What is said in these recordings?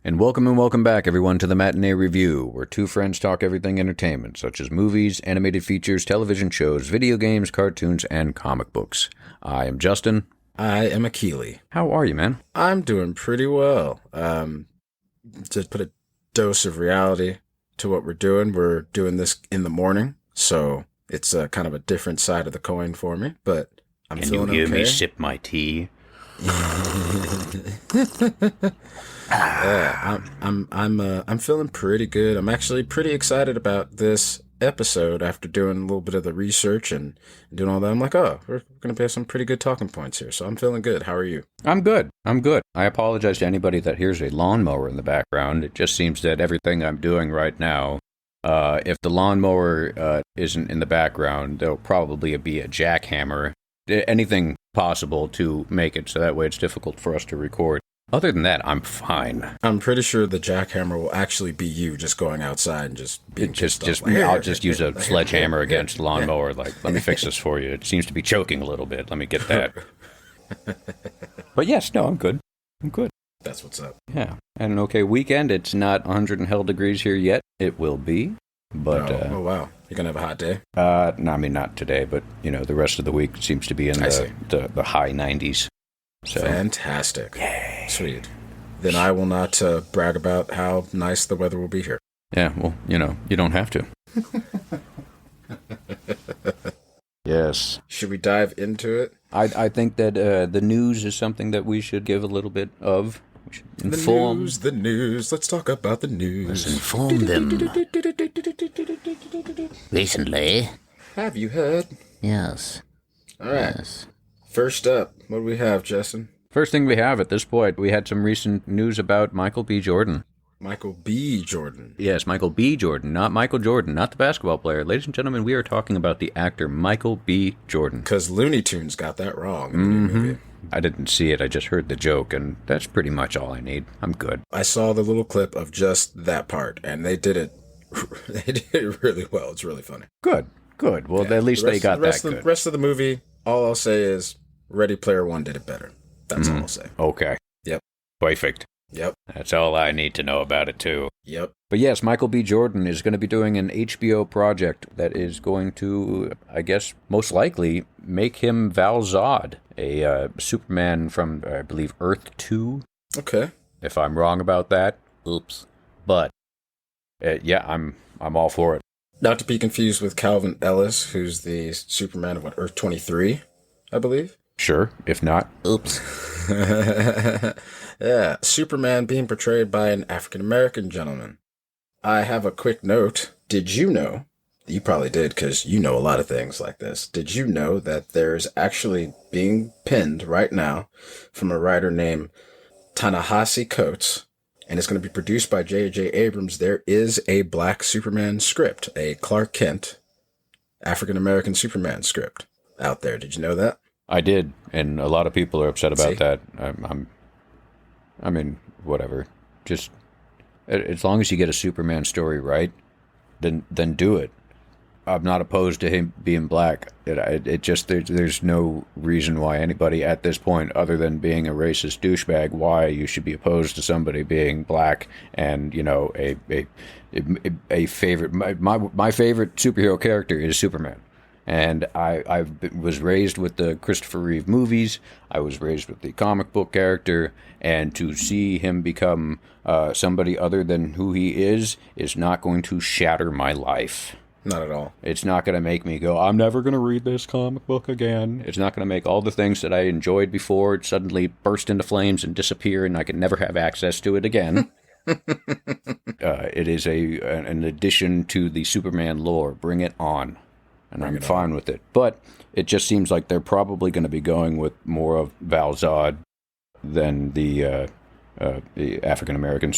And welcome back, everyone, to the Matinee Review, where two friends talk everything entertainment, such as movies, animated features, television shows, video games, cartoons, and comic books. I am Justin. I am Akili. How are you, man? I'm doing pretty well. To put a dose of reality to what we're doing this in the morning, so it's kind of a different side of the coin for me, but I'm feeling okay. Can you hear me sip my tea? Yeah, I'm feeling pretty good. I'm actually pretty excited about this episode after doing a little bit of the research and doing all that. I'm like, oh, we're going to have some pretty good talking points here. So I'm feeling good. How are you? I'm good. I apologize to anybody that hears a lawnmower in the background. It just seems that everything I'm doing right now, if the lawnmower isn't in the background, there'll probably be a jackhammer, anything possible to make it so that way it's difficult for us to record. Other than that, I'm fine. I'm pretty sure the jackhammer will actually be you just going outside and just being I'll just use a sledgehammer against the lawnmower. Like, let me fix this for you. It seems to be choking a little bit. Let me get that. But yes, no, I'm good. That's what's up. Yeah, and an okay weekend. It's not 100 and hell degrees here yet. It will be, but oh wow, you're gonna have a hot day. No, I mean not today, but the rest of the week seems to be in the high 90s. So fantastic. Yay. Sweet. Then I will not brag about how nice the weather will be here. Yeah, well, you don't have to. Yes. Should we dive into it? I think that the news is something that we should give a little bit of. We should inform. The news. Let's talk about the news. Let's inform them. Recently. Have you heard? Yes. All right. Yes. First up, what do we have, Justin? First thing we have at this point, we had some recent news about Michael B. Jordan. Michael B. Jordan. Yes, Michael B. Jordan, not Michael Jordan, not the basketball player. Ladies and gentlemen, we are talking about the actor Michael B. Jordan. Because Looney Tunes got that wrong in the new movie. I didn't see it, I just heard the joke, and that's pretty much all I need. I'm good. I saw the little clip of just that part, and they did it really well. It's really funny. Good. Well, yeah, at least they got that good. The rest of the movie, all I'll say is Ready Player One did it better. That's all I'll say. Okay. Yep. Perfect. Yep. That's all I need to know about it, too. Yep. But yes, Michael B. Jordan is going to be doing an HBO project that is going to, I guess, most likely make him Val Zod, a Superman from, I believe, Earth 2. Okay. If I'm wrong about that, oops. But, yeah, I'm all for it. Not to be confused with Calvin Ellis, who's the Superman of Earth 23, I believe. Sure, if not, oops. Yeah, Superman being portrayed by an African-American gentleman. I have a quick note. Did you know, you probably did because you know a lot of things like this, did you know that there's actually being penned right now from a writer named Ta-Nehisi Coates, and it's going to be produced by J.J. Abrams. There is a black Superman script, a Clark Kent African-American Superman script out there. Did you know that? I did, and a lot of people are upset about that. I mean, whatever. Just as long as you get a Superman story right, then do it. I'm not opposed to him being black. It just there's no reason why anybody at this point, other than being a racist douchebag, why you should be opposed to somebody being black and a favorite. My favorite superhero character is Superman. And I was raised with the Christopher Reeve movies. I was raised with the comic book character. And to see him become somebody other than who he is not going to shatter my life. Not at all. It's not going to make me go, I'm never going to read this comic book again. It's not going to make all the things that I enjoyed before suddenly burst into flames and disappear, and I can never have access to it again. It is an addition to the Superman lore. Bring it on. And I'm fine with it. But it just seems like they're probably going to be going with more of Val Zod than the African-American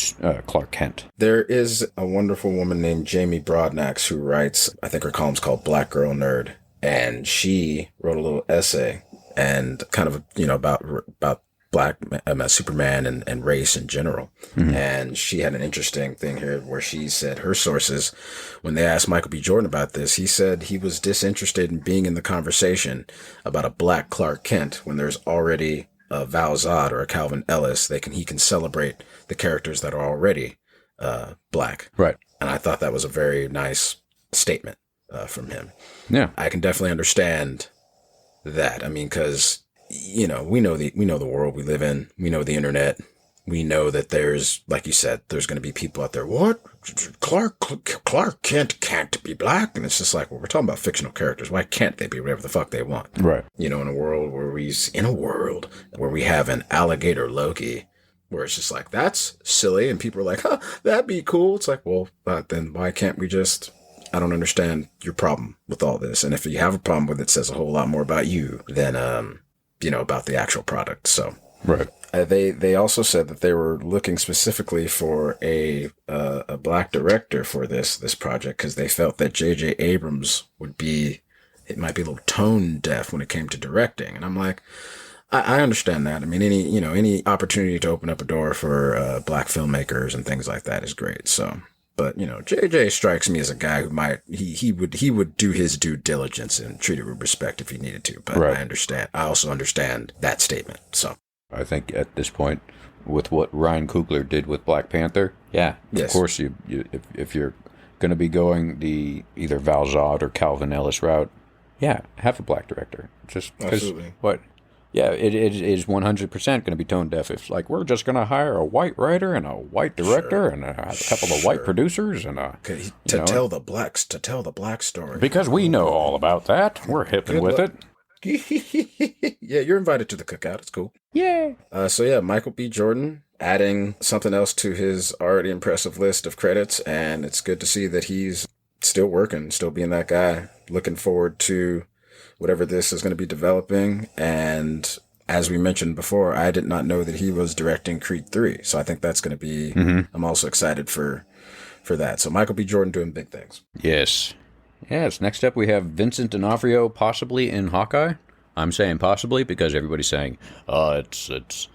Clark Kent. There is a wonderful woman named Jamie Broadnax who writes, I think her column's called Black Girl Nerd. And she wrote a little essay and kind of, about black Superman and race in general. Mm-hmm. And she had an interesting thing here where she said her sources, when they asked Michael B. Jordan about this, he said he was disinterested in being in the conversation about a black Clark Kent when there's already a Val Zod or a Calvin Ellis, he can celebrate the characters that are already black. Right. And I thought that was a very nice statement from him. Yeah. I can definitely understand that. I mean, because we know the world we live in. We know the internet. We know that there's, like you said, there's going to be people out there. What? Clark can't be black, and it's just like, well, we're talking about fictional characters. Why can't they be whatever the fuck they want? Right. In a world where we have an alligator Loki, where it's just like, that's silly, and people are like, huh, that'd be cool. It's like, well, then why can't we just? I don't understand your problem with all this, and if you have a problem with it, says a whole lot more about you than about the actual product. So. Right. They also said that they were looking specifically for a black director for this project because they felt that J.J. Abrams might be a little tone deaf when it came to directing. And I'm like, I understand that. I mean, any opportunity to open up a door for black filmmakers and things like that is great. So, but J.J. strikes me as a guy who he would do his due diligence and treat it with respect if he needed to. But right. I understand. I also understand that statement. So. I think at this point, with what Ryan Coogler did with Black Panther, yes. Of course, if you're going to be going the either Val Zod or Calvin Ellis route, have a black director. Just absolutely. It is 100% going to be tone deaf. If we're just going to hire a white writer and a white director and a couple of white producers and tell the black story because we know all about that. We're hipping with it. Yeah, you're invited to the cookout. It's cool. Yeah. Michael B. Jordan adding something else to his already impressive list of credits, and it's good to see that he's still working, still being that guy. Looking forward to whatever this is going to be developing. And as we mentioned before, I did not know that he was directing Creed 3, so I think that's going to be. Mm-hmm. I'm also excited for that. So Michael B. Jordan doing big things. Yes. Next up, we have Vincent D'Onofrio possibly in Hawkeye. I'm saying possibly because everybody's saying, it's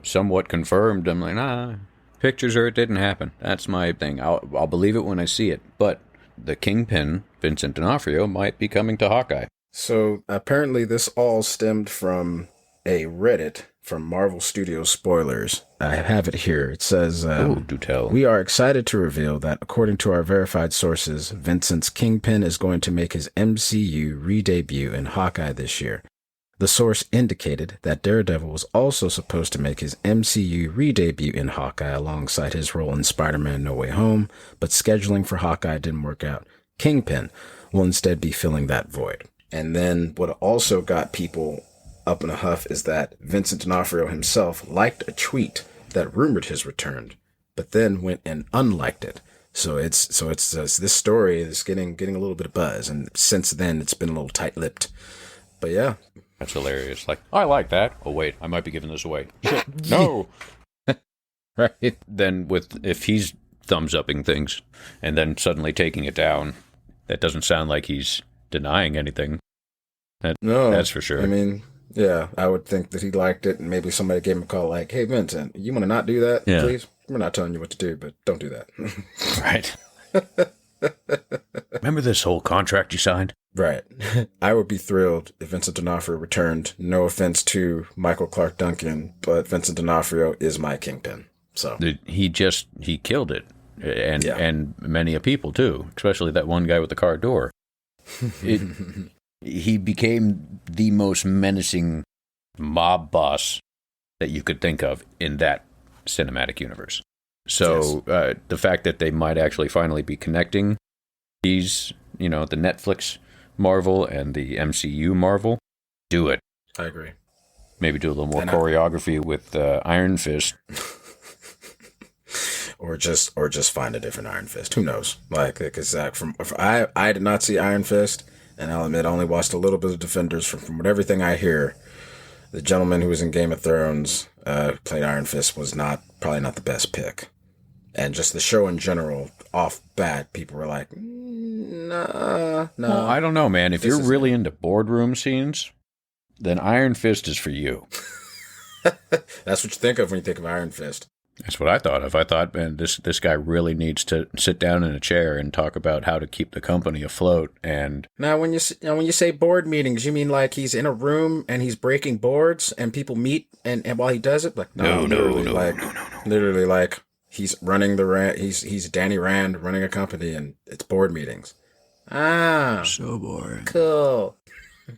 somewhat confirmed. I'm like, nah, pictures or it didn't happen. That's my thing. I'll believe it when I see it. But the Kingpin, Vincent D'Onofrio, might be coming to Hawkeye. So apparently this all stemmed from a Reddit from Marvel Studios Spoilers. I have it here. It says, do tell. We are excited to reveal that, according to our verified sources, Vincent's Kingpin is going to make his MCU re-debut in Hawkeye this year. The source indicated that Daredevil was also supposed to make his MCU re-debut in Hawkeye alongside his role in Spider-Man No Way Home, but scheduling for Hawkeye didn't work out. Kingpin will instead be filling that void. And then what also got people up in a huff is that Vincent D'Onofrio himself liked a tweet that rumored his return, but then went and unliked it. So it's this story is getting a little bit of buzz, and since then it's been a little tight-lipped. But yeah, that's hilarious. I like that. Oh wait, I might be giving this away. Shit. No. Right. Then if he's thumbs upping things and then suddenly taking it down, that doesn't sound like he's denying anything. That's for sure. I mean. Yeah, I would think that he liked it, and maybe somebody gave him a call like, hey, Vincent, you want to not do that, please? We're not telling you what to do, but don't do that. Right. Remember this whole contract you signed? Right. I would be thrilled if Vincent D'Onofrio returned. No offense to Michael Clark Duncan, but Vincent D'Onofrio is my Kingpin. So he killed it, and many people too, especially that one guy with the car door. He became the most menacing mob boss that you could think of in that cinematic universe. So the fact that they might actually finally be connecting these, the Netflix Marvel and the MCU Marvel, do it. I agree. Maybe do a little more choreography with Iron Fist. Or just find a different Iron Fist. Who knows? Because I did not see Iron Fist. And I'll admit, I only watched a little bit of Defenders. From everything I hear, the gentleman who was in Game of Thrones, played Iron Fist, was probably not the best pick. And just the show in general, off bat, people were like, nah. Well, I don't know, man. If you're really into boardroom scenes, then Iron Fist is for you. That's what you think of when you think of Iron Fist. That's what I thought of. I thought, man, this guy really needs to sit down in a chair and talk about how to keep the company afloat. And Now, when you say board meetings, you mean like he's in a room and he's breaking boards and people meet and while he does it? Like no. literally like he's running he's Danny Rand running a company and it's board meetings. Ah, So boring. cool.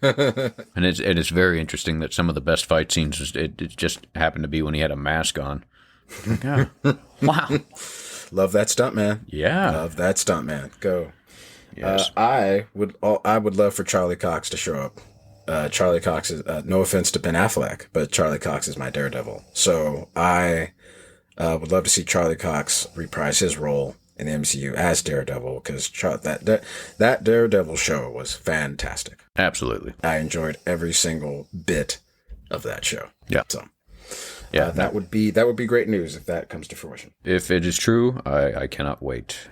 And it's very interesting that some of the best fight scenes it just happened to be when he had a mask on. Yeah. Wow. Love that stunt man. Yeah. Love that stunt man. Go. Yes. I would love for Charlie Cox to show up. Charlie Cox is no offense to Ben Affleck, but Charlie Cox is my Daredevil. So I would love to see Charlie Cox reprise his role in the MCU as Daredevil because that Daredevil show was fantastic. Absolutely. I enjoyed every single bit of that show. Yeah. So Yeah. that would be great news if that comes to fruition. If it is true, I cannot wait.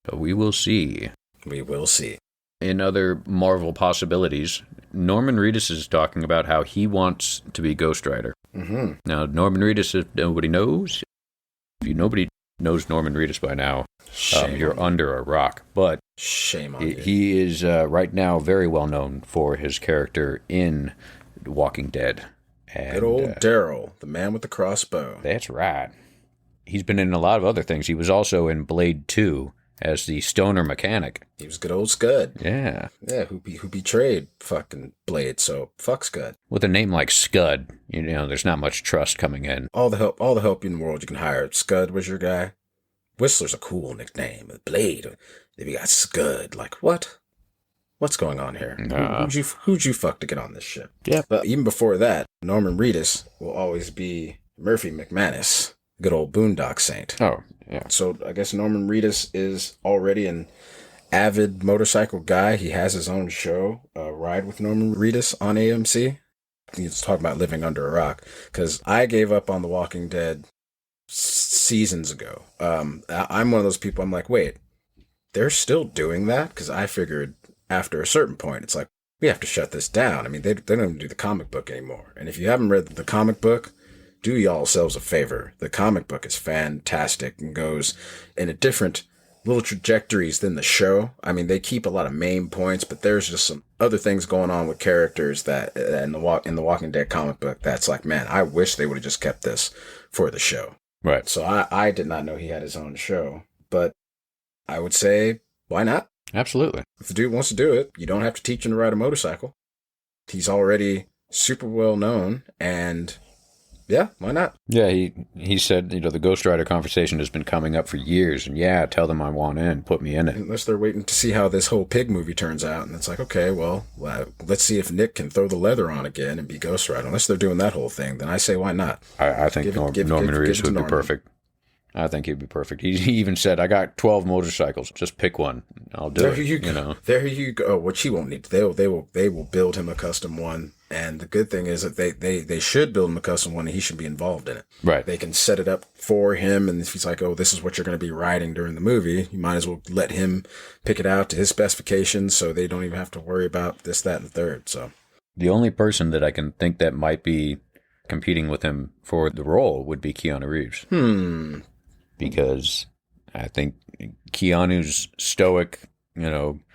But we will see. We will see. In other Marvel possibilities, Norman Reedus is talking about how he wants to be Ghost Rider. Mm-hmm. Now, Norman Reedus, if nobody knows, nobody knows Norman Reedus by now, you're under a rock. But shame on you. He is right now very well known for his character in The Walking Dead. And, good old Daryl, the man with the crossbow. That's right. He's been in a lot of other things. He was also in Blade 2 as the stoner mechanic. He was good old Scud. Yeah. Yeah, who betrayed fucking Blade, so fuck Scud. With a name like Scud, there's not much trust coming in. All the help in the world you can hire. Scud was your guy. Whistler's a cool nickname. Blade, then we got Scud. Like, what? What's going on here? Who'd you fuck to get on this ship? Yeah. But even before that, Norman Reedus will always be Murphy McManus, good old Boondock Saint. Oh, yeah. So I guess Norman Reedus is already an avid motorcycle guy. He has his own show, Ride with Norman Reedus on AMC. He's talking about living under a rock because I gave up on The Walking Dead seasons ago. I'm one of those people. I'm like, wait, they're still doing that? Because I figured after a certain point, it's like, we have to shut this down. I mean, they don't even do the comic book anymore. And if you haven't read the comic book, do y'all selves a favor. The comic book is fantastic and goes in a different little trajectories than the show. I mean, they keep a lot of main points, but there's just some other things going on with characters that in the Walking Dead comic book that's like, man, I wish they would have just kept this for the show. Right. So I did not know he had his own show, but I would say, why not? Absolutely. If the dude wants to do it, you don't have to teach him to ride a motorcycle. He's already super well known, and yeah, why not? Yeah, he said, the Ghost Rider conversation has been coming up for years, and yeah, tell them I want in, put me in it. Unless they're waiting to see how this whole pig movie turns out, and it's like, okay, well, let's see if Nick can throw the leather on again and be Ghost Rider. Unless they're doing that whole thing, then I say, why not? I think Norman Reedus would be perfect. I think he'd be perfect. He even said, I got 12 motorcycles. Just pick one. I'll do it. There you go. Which he won't need. They will build him a custom one. And the good thing is that they should build him a custom one and he should be involved in it. Right. They can set it up for him. And if he's like, oh, this is what you're going to be riding during the movie, you might as well let him pick it out to his specifications so they don't even have to worry about this, that, and the third. So the only person that I can think that might be competing with him for the role would be Keanu Reeves. Because I think Keanu's stoic,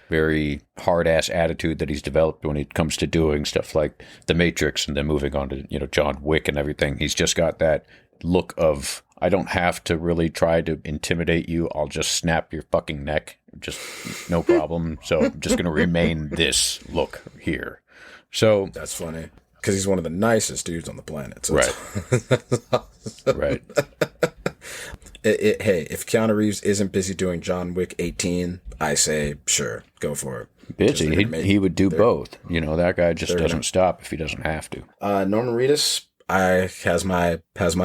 very hard-ass attitude that he's developed when it comes to doing stuff like The Matrix and then moving on to, John Wick and everything. He's just got that look of, I don't have to really try to intimidate you. I'll just snap your fucking neck. Just no problem. So I'm just going to remain this look here. So that's funny. Because he's one of the nicest dudes on the planet. So right. Right. Hey, if Keanu Reeves isn't busy doing John Wick 18, I say, sure, go for it. Busy. He would do both. That guy just doesn't stop if he doesn't have to. Norman Reedus has my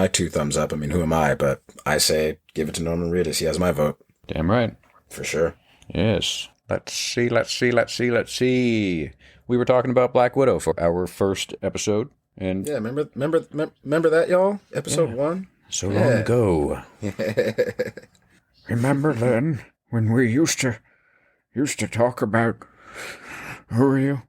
2 thumbs up. I mean, who am I? But I say give it to Norman Reedus. He has my vote. Damn right. For sure. Yes. Let's see. We were talking about Black Widow for our first episode. And yeah, remember that, y'all? Episode 1? So long ago. Remember then when we used to talk about who are you?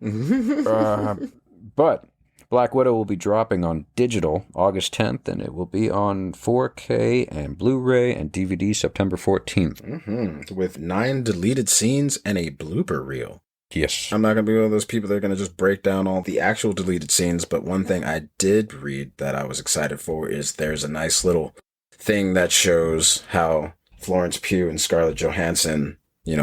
But Black Widow will be dropping on digital August 10th, and it will be on 4K and Blu-ray and DVD September 14th. With 9 deleted scenes and a blooper reel. Yes. I'm not going to be one of those people that are going to just break down all the actual deleted scenes, but one thing I did read that I was excited for is there's a nice little thing that shows how Florence Pugh and Scarlett Johansson,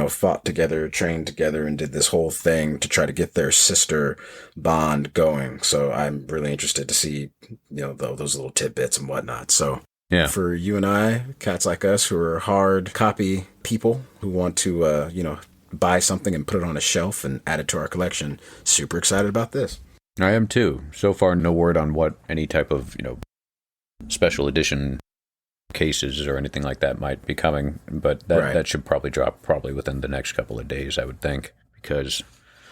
fought together, trained together, and did this whole thing to try to get their sister bond going. So I'm really interested to see, those little tidbits and whatnot. So yeah, for you and I, cats like us who are hard copy people who want to, buy something and put it on a shelf and add it to our collection, super excited about this. I am too. So far, no word on what any type of, special edition cases or anything like that might be coming, but that should probably drop within the next couple of days, I would think, because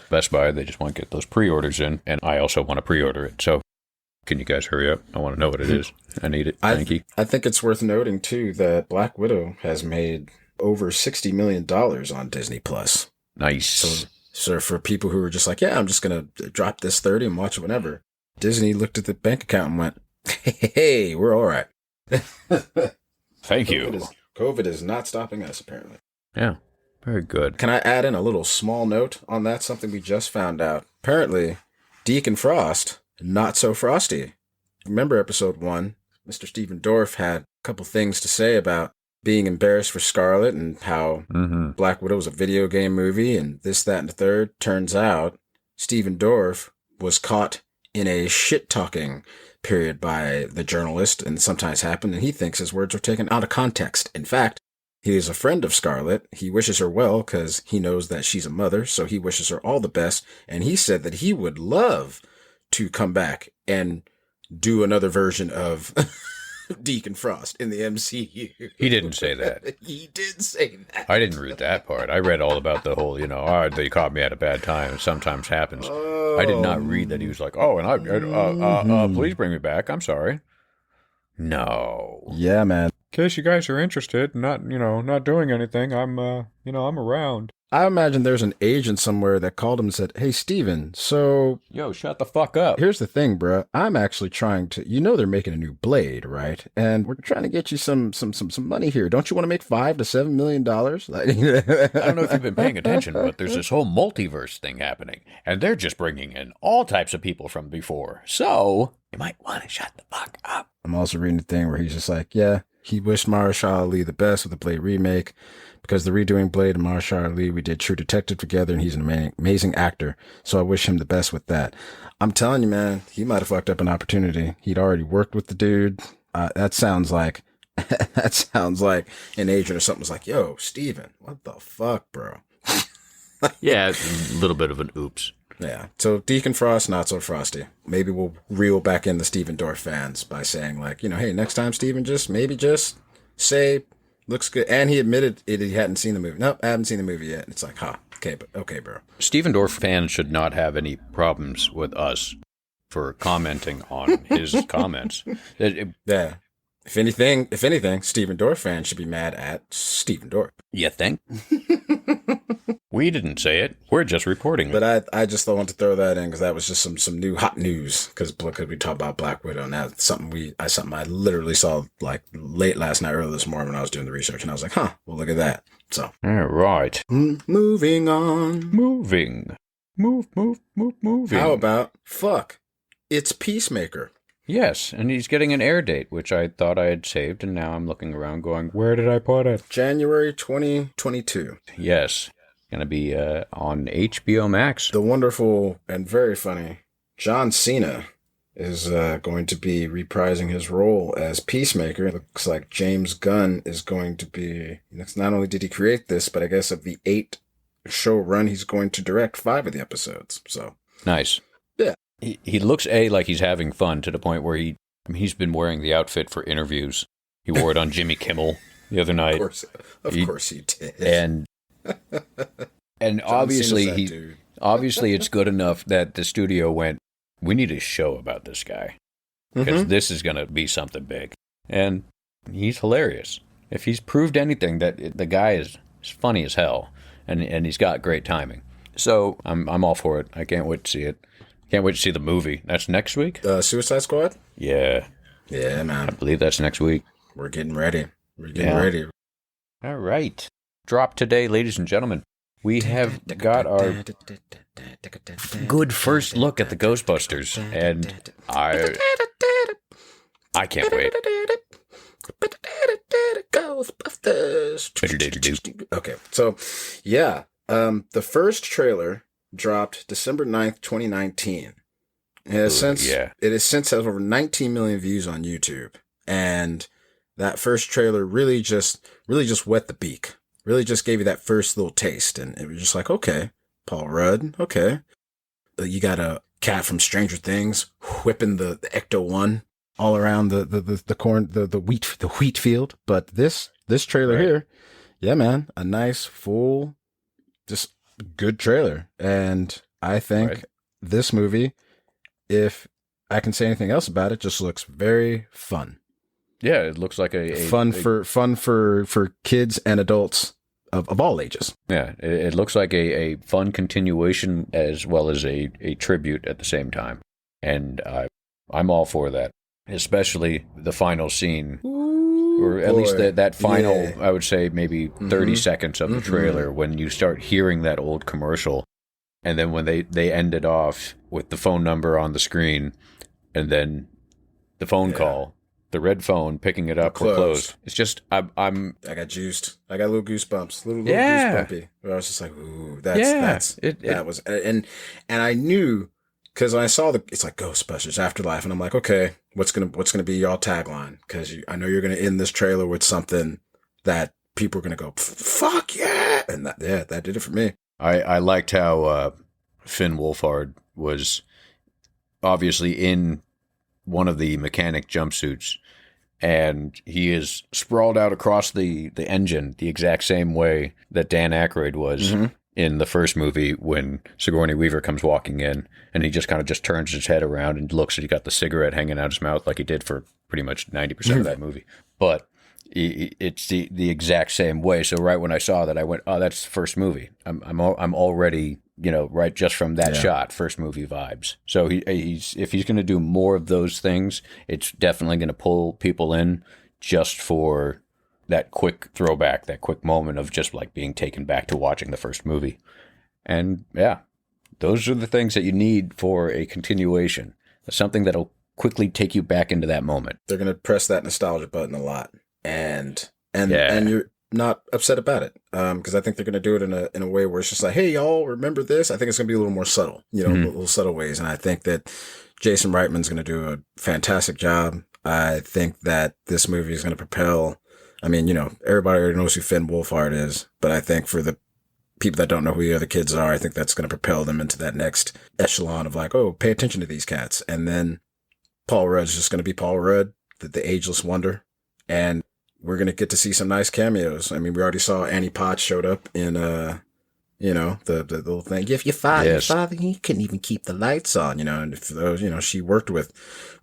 Best Buy, they just want to get those pre-orders in, and I also want to pre-order it. So can you guys hurry up? I want to know what it is. I need it. Thank you. I think it's worth noting too that Black Widow has made over $60 million on Disney Plus. Nice. So for people who are just like, yeah, I'm just gonna drop this 30 and watch it whenever, Disney looked at the bank account and went, hey, we're all right. Thank you. COVID is not stopping us, apparently. Yeah, very good. Can I add in a little small note on that? Something we just found out. Apparently, Deacon Frost, not so frosty. Remember episode 1? Mr. Stephen Dorff had a couple things to say about being embarrassed for Scarlett and how Black Widow was a video game movie and this, that, and the third. Turns out, Stephen Dorff was caught in a shit-talking period by the journalist, and sometimes happened, and he thinks his words were taken out of context. In fact, he is a friend of Scarlett. He wishes her well because he knows that she's a mother, so he wishes her all the best, and he said that he would love to come back and do another version of Deacon Frost in the MCU. He didn't say that. He did say that. I didn't read that part. I read all about the whole, they caught me at a bad time. It sometimes happens. I did not read that he was like, please bring me back. I'm sorry. No. Yeah, man. In case you guys are interested, not doing anything, I'm around. I imagine there's an agent somewhere that called him and said, hey, Steven, so... Yo, shut the fuck up. Here's the thing, bro. I'm actually trying to... they're making a new Blade, right? And we're trying to get you some money here. Don't you want to make $5 to $7 million? I don't know if you've been paying attention, but there's this whole multiverse thing happening. And they're just bringing in all types of people from before. So, you might want to shut the fuck up. I'm also reading the thing where he's just like, yeah, he wished Mahershala Ali the best with the Blade remake. Because the redoing Blade and Mahershala Ali, we did True Detective together, and he's an amazing actor. So I wish him the best with that. I'm telling you, man, he might have fucked up an opportunity. He'd already worked with the dude. That sounds like an agent or something was like, yo, Steven, what the fuck, bro? Yeah, it's a little bit of an oops. Yeah. So Deacon Frost, not so frosty. Maybe we'll reel back in the Stephen Dorff fans by saying like, hey, next time, Steven, just say... looks good. And he admitted he hadn't seen the movie. Nope, I haven't seen the movie yet. It's like, okay, bro. Stephen Dorff fans should not have any problems with us for commenting on his comments. Yeah. If anything, Stephen Dorff fans should be mad at Stephen Dorff. You think? We didn't say it. We're just reporting it. But I just want to throw that in because that was just some new hot news because we talked about Black Widow, and that's something I literally saw like late last night, early this morning when I was doing the research, and I was like, well, look at that. So, all right. Moving on. Moving. Moving. How about it's Peacemaker. Yes, and he's getting an air date, which I thought I had saved, and now I'm looking around going, where did I put it? January 2022. Yes. Going to be on HBO Max. The wonderful and very funny John Cena is going to be reprising his role as Peacemaker. It looks like James Gunn is going to be... Not only did he create this, but I guess of the 8-show run, he's going to direct 5 of the episodes. So nice. Yeah. He looks, like he's having fun to the point where he's been wearing the outfit for interviews. He wore it on Jimmy Kimmel the other night. Of course he did. And obviously obviously it's good enough that the studio went, we need a show about this guy because this is going to be something big. And he's hilarious. If he's proved anything, that the guy is funny as hell and he's got great timing. So I'm all for it. I can't wait to see it. Can't wait to see the movie. That's next week? Suicide Squad? Yeah. Yeah, I man. believe that's next week. We're getting ready. We're getting ready. All right. Drop today, ladies and gentlemen. We have got our good first look at the Ghostbusters, and I can't wait. Ghostbusters. Okay, so yeah, the first trailer dropped December 9th, 2019. It has since has over 19 million views on YouTube, and that first trailer really just wet the beak. Really just gave you that first little taste, and it was just like, okay, Paul Rudd, okay. You got a cat from Stranger Things whipping the Ecto-1 all around the corn, the wheat field. But this trailer here, yeah, man, a nice, full, just good trailer. And I think this movie, if I can say anything else about it, just looks very fun. Yeah, it looks like a fun for kids and adults of all ages. Yeah, it looks like a fun continuation as well as a tribute at the same time. And I'm all for that, especially the final scene, or at least that final, I would say maybe 30 seconds of the trailer when you start hearing that old commercial. And then when they end it off with the phone number on the screen and then the phone call. The red phone picking it up or closed. It's just I got juiced. I got little goosebumps. Little goosebumpy. Where I was just like, ooh, that was and I knew because when I saw it's like Ghostbusters Afterlife, and I'm like, okay, what's gonna be y'all tagline? Because I know you're gonna end this trailer with something that people are gonna go, fuck yeah, and that did it for me. I liked how Finn Wolfhard was obviously in one of the mechanic jumpsuits, and he is sprawled out across the engine the exact same way that Dan Aykroyd was in the first movie when Sigourney Weaver comes walking in, and he just kind of turns his head around and looks, and he got the cigarette hanging out his mouth like he did for pretty much 90% of that movie. But it's the exact same way. So right when I saw that, I went, "Oh, that's the first movie." I'm already, right just from that shot, first movie vibes. So if he's going to do more of those things, it's definitely going to pull people in just for that quick throwback, that quick moment of just like being taken back to watching the first movie. And yeah, those are the things that you need for a continuation. Something that'll quickly take you back into that moment. They're going to press that nostalgia button a lot. And you're not upset about it, because I think they're going to do it in a way where it's just like, hey, y'all, remember this? I think it's going to be a little more subtle, little subtle ways. And I think that Jason Reitman's going to do a fantastic job. I think that this movie is going to propel. I mean, everybody already knows who Finn Wolfhard is, but I think for the people that don't know who the other kids are, I think that's going to propel them into that next echelon of like, oh, pay attention to these cats. And then Paul Rudd's just going to be Paul Rudd, the ageless wonder. And we're going to get to see some nice cameos. I mean, we already saw Annie Potts showed up in, the little thing. If your father, he couldn't even keep the lights on, and for those, she worked with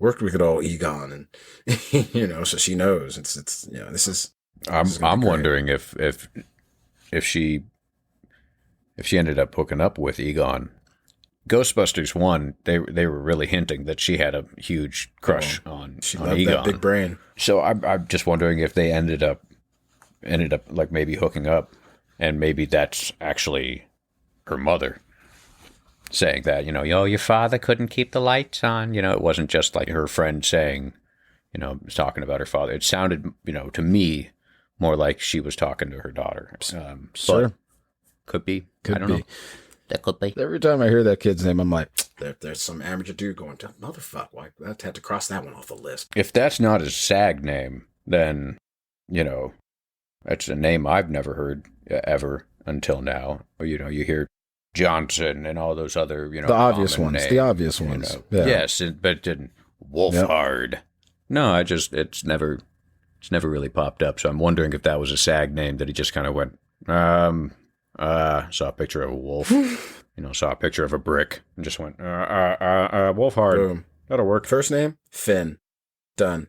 good old Egon, and, so she knows it's, this is. I'm wondering if she ended up hooking up with Egon. Ghostbusters 1, they were really hinting that she had a huge crush on Egon. That big brain. So I'm just wondering if they ended up like maybe hooking up, and maybe that's actually her mother saying that, your father couldn't keep the lights on. It wasn't just like her friend saying, talking about her father. It sounded, to me more like she was talking to her daughter. Sure. Could be. I don't know. That could be. Every time I hear that kid's name, I'm like, there's some amateur dude going to motherfucker. Like, I had to cross that one off the list. If that's not a SAG name, then, that's a name I've never heard ever until now. You hear Johnson and all those other, the obvious ones. Names, the obvious ones. Yeah. Yes, but didn't Wolfhard. Yep. No, it's never really popped up. So I'm wondering if that was a SAG name that he just kind of went, saw a picture of a wolf, saw a picture of a brick and just went, Wolfhard. Boom. That'll work. First name, Finn. Done.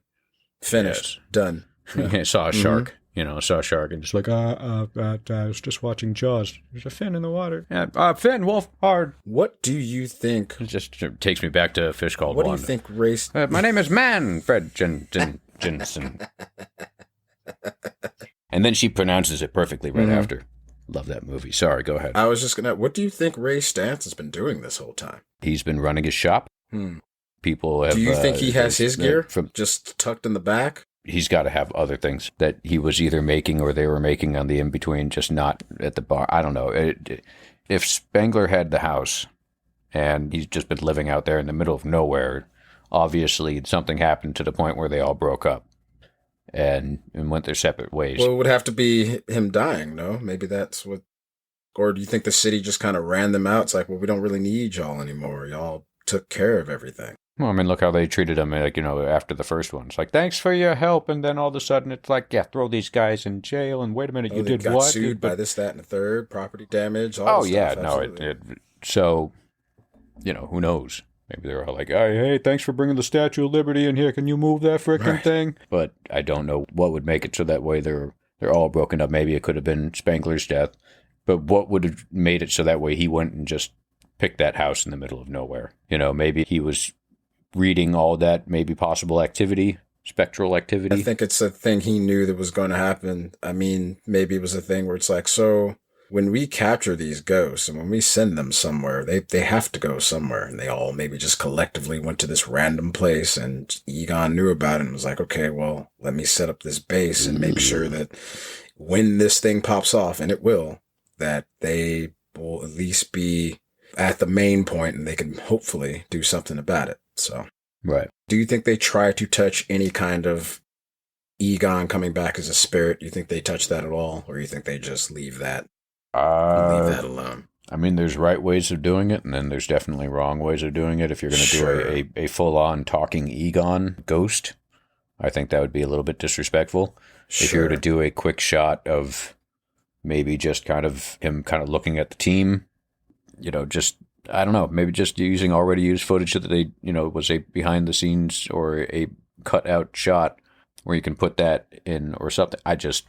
Finished. Yes. Done. Yeah. Saw a shark. saw a shark and just like, I was just watching Jaws. There's a fin in the water. Yeah, fin, wolf, hard. What do you think? It just takes me back to a fish called What Wanda. do you think race? My name is Manfred Jensen. And then she pronounces it perfectly right after. Love that movie. Sorry, go ahead. I was just gonna. What do you think Ray Stantz has been doing this whole time? He's been running his shop. People have. Do you think he has his gear just tucked in the back? He's got to have other things that he was either making or they were making on the in between, just not at the bar. I don't know. If Spengler had the house and he's just been living out there in the middle of nowhere, obviously something happened to the point where they all broke up and went their separate ways. Well, it would have to be him dying, no? Maybe that's what. Or do you think the city just kind of ran them out? It's like, well, we don't really need y'all anymore. Y'all took care of everything. Well, I mean, look how they treated him, after the first one. It's like, thanks for your help, and then all of a sudden it's like, yeah, throw these guys in jail, and wait a minute, you did got what? Sued by this, that, and the third, property damage, all this yeah, stuff, so, who knows? Maybe they're all like, hey, thanks for bringing the Statue of Liberty in here. Can you move that frickin' thing? But I don't know what would make it so that way they're all broken up. Maybe it could have been Spengler's death, but what would have made it so that way he went and just picked that house in the middle of nowhere? Maybe he was reading all that maybe possible activity, spectral activity. I think it's a thing he knew that was going to happen. I mean, maybe it was a thing where it's like, so when we capture these ghosts and when we send them somewhere, they have to go somewhere. And they all maybe just collectively went to this random place, and Egon knew about it and was like, okay, well, let me set up this base and make sure that when this thing pops off, and it will, that they will at least be at the main point and they can hopefully do something about it. So, right. Do you think they try to touch any kind of Egon coming back as a spirit? Do you think they touch that at all? Or do you think they just leave that alone? I mean, there's right ways of doing it, and then there's definitely wrong ways of doing it. If you're going to do a full-on talking Egon ghost, I think that would be a little bit disrespectful. If you were to do a quick shot of maybe just kind of him kind of looking at the team, just, I don't know, maybe just using already used footage that they, was a behind the scenes or a cut out shot where you can put that in or something. I just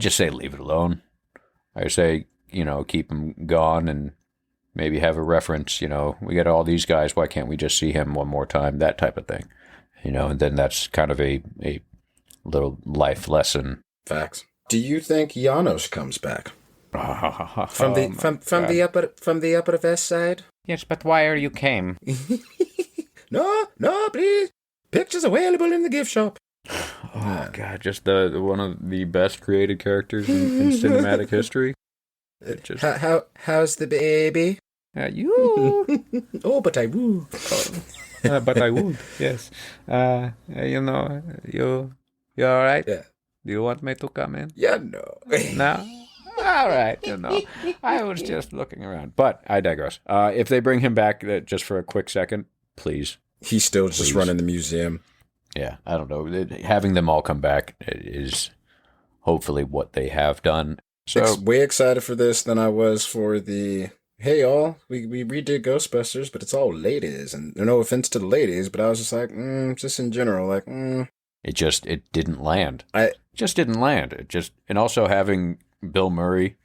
say leave it alone. I say, keep him gone and maybe have a reference, we got all these guys. Why can't we just see him one more time? That type of thing, and then that's kind of a little life lesson. Facts. Do you think Janos comes back? From the upper west side? Yes, but why are you came? No, please. Pictures available in the gift shop. Oh God, just the one of the best created characters in cinematic history. How's the baby? You. Oh, but I would. But I would. Yes. You all right? Yeah. Do you want me to come in? Yeah, no. No. All right, I was just looking around, but I digress. If they bring him back just for a quick second, please. He's still just running the museum. Yeah, I don't know. Having them all come back is hopefully what they have done. So way excited for this than I was for the, hey all, we redid Ghostbusters, but it's all ladies. And no offense to the ladies, but I was just like, just in general, like, It didn't land. It just didn't land. And also having Bill Murray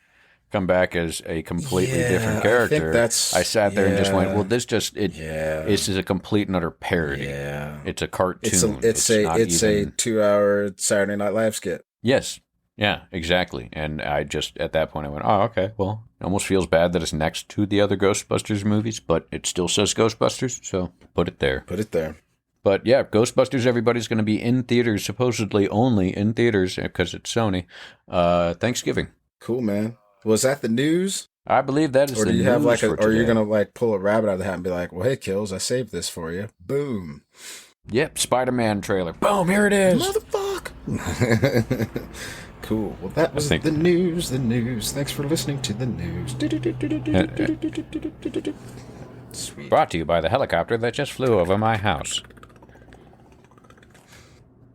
come back as a completely different character. I sat there and just went, well, this is a complete and utter parody. Yeah. It's a cartoon. It's a 2-hour Saturday Night Live skit. Yes. Yeah, exactly. And I just, at that point, I went, oh, okay, well, it almost feels bad that it's next to the other Ghostbusters movies, but it still says Ghostbusters, so put it there. But yeah, Ghostbusters, everybody's going to be in theaters, supposedly only in theaters, because it's Sony, Thanksgiving. Cool, man. Was that the news? I believe that is the news. Or do you have or are you going to pull a rabbit out of the hat and be like, well, hey, Kills, I saved this for you. Boom. Yep, Spider-Man trailer. Boom, here it is. Motherfucker. Cool. Well, that was the news. Thanks for listening to the news. Sweet. Brought to you by the helicopter that just flew over my house.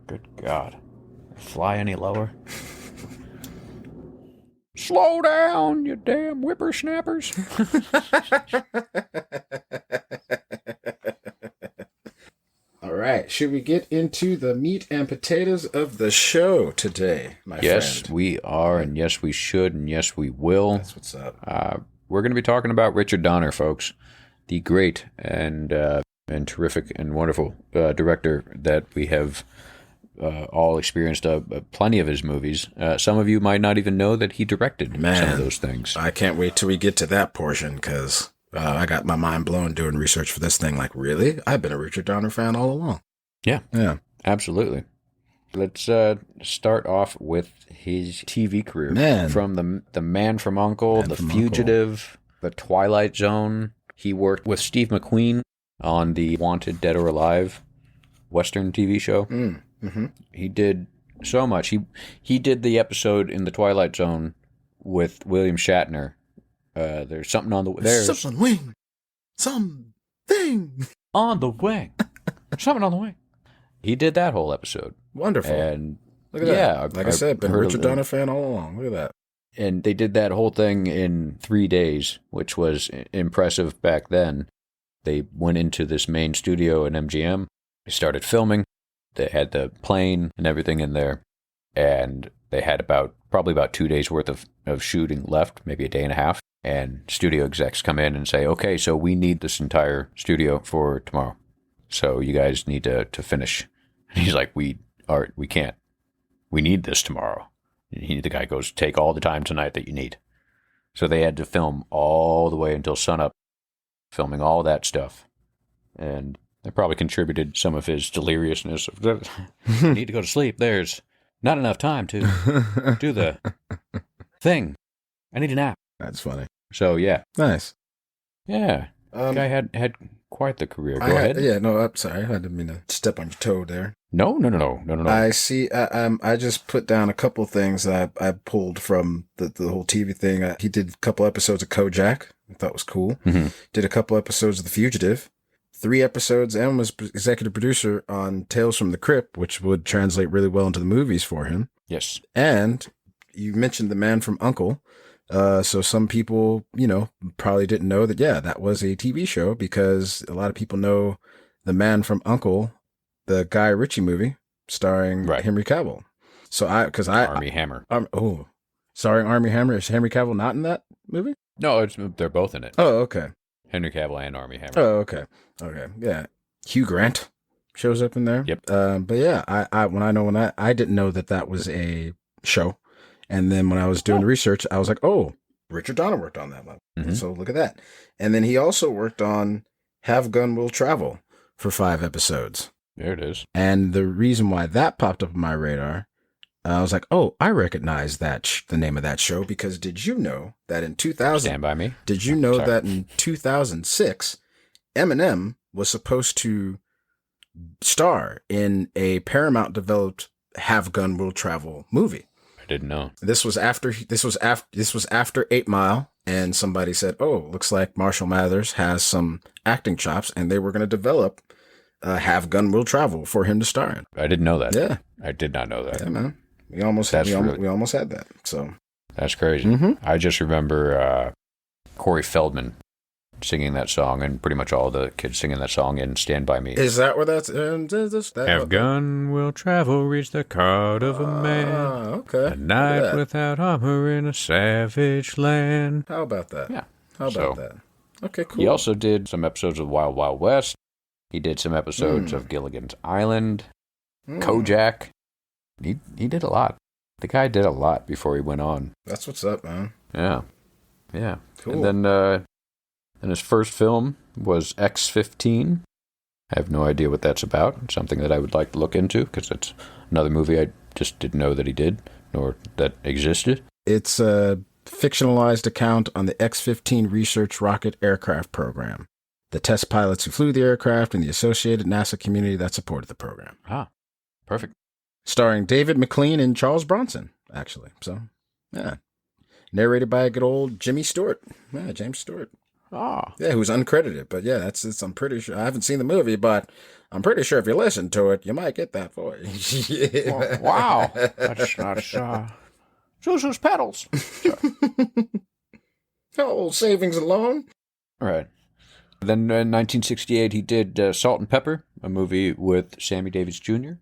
Good God. Fly any lower? Slow down, you damn whippersnappers. All right. right. Should we get into the meat and potatoes of the show today, my Yes, friend? we are, and yes, we should, and yes, we will. That's what's up. We're going to be talking about Richard Donner, folks, the great and terrific and wonderful director that we have all experienced plenty of his movies. Some of you might not even know that he directed some of those things. I can't wait till we get to that portion because I got my mind blown doing research for this thing. Like, really? I've been a Richard Donner fan all along. Yeah, Yeah. absolutely. Let's start off with his TV career. Man. From the Man from U.N.C.L., The Fugitive, The Twilight Zone. He worked with Steve McQueen on the Wanted Dead or Alive Western TV show. Mm-hmm. He did so much. He did the episode in The Twilight Zone with William Shatner. There's something on the there's something wing. Something on the wing. Something on the wing. He did that whole episode. Wonderful. And look at that. Like I said, been a Richard Donner fan all along. Look at that. And they did that whole thing in 3 days, which was impressive back then. They went into this main studio in MGM. They started filming. They had the plane and everything in there. And they had probably about 2 days worth of shooting left, maybe a day and a half. And studio execs come in and say, okay, so we need this entire studio for tomorrow. So you guys need to finish. And he's like, we can't. We need this tomorrow. And the guy goes, take all the time tonight that you need. So they had to film all the way until sunup, filming all that stuff. And that probably contributed some of his deliriousness. I need to go to sleep. There's not enough time to do the thing. I need a nap. That's funny. So, yeah. Nice. Yeah. The guy had quite the career. Go ahead. Yeah, no, I'm sorry. I didn't mean to step on your toe there. No. I see. I just put down a couple things that I pulled from the whole TV thing. He did a couple episodes of Kojak. I thought was cool. Mm-hmm. Did a couple episodes of The Fugitive. 3 episodes and was executive producer on Tales from the Crypt, which would translate really well into the movies for him. Yes. And you mentioned The Man from U.N.C.L., so some people, probably didn't know that, that was a TV show because a lot of people know The Man from U.N.C.L., the Guy Ritchie movie starring Henry Cavill. So Armie Hammer. Starring Armie Hammer. Is Henry Cavill not in that movie? No, they're both in it. Oh, okay. Henry Cavill and Armie Hammer. Oh, okay. Okay. Yeah. Hugh Grant shows up in there. Yep. But yeah, I didn't know that was a show. And then when I was doing research, I was like, oh, Richard Donner worked on that one. Mm-hmm. So look at that. And then he also worked on Have Gun Will Travel for 5 episodes. There it is. And the reason why that popped up on my radar, I was like, oh, I recognize that the name of that show because did you know that in 2000... Stand By Me? Did you know that in 2006, Eminem was supposed to star in a Paramount-developed Have Gun Will Travel movie? I didn't know. This was after 8 Mile, and somebody said, "Oh, looks like Marshall Mathers has some acting chops," and they were going to develop Have Gun Will Travel for him to star in. I didn't know that. Yeah, I did not know that. Yeah, man. We almost had that. So that's crazy. Mm-hmm. I just remember Corey Feldman singing that song, and pretty much all the kids singing that song in Stand By Me. Is that where that's... Have gun will travel, reach the card of a man. Okay. A night without armor in a savage land. How about that? Yeah. How about that? Okay, cool. He also did some episodes of Wild Wild West. He did some episodes of Gilligan's Island, Kojak. He did a lot. The guy did a lot before he went on. That's what's up, man. Yeah. Cool. And then his first film was X-15. I have no idea what that's about. It's something that I would like to look into because it's another movie I just didn't know that he did nor that existed. It's a fictionalized account on the X-15 research rocket aircraft program. The test pilots who flew the aircraft and the associated NASA community that supported the program. Ah, perfect. Starring David McLean and Charles Bronson, actually. So, yeah. Narrated by a good old Jimmy Stewart. Yeah, James Stewart. Ah. Yeah, who's uncredited. But yeah, I'm pretty sure. I haven't seen the movie, but I'm pretty sure if you listen to it, you might get that voice. Oh, wow. That's Zuzu's pedals. Oh, savings alone. All right. Then in 1968, he did Salt and Pepper, a movie with Sammy Davis Jr.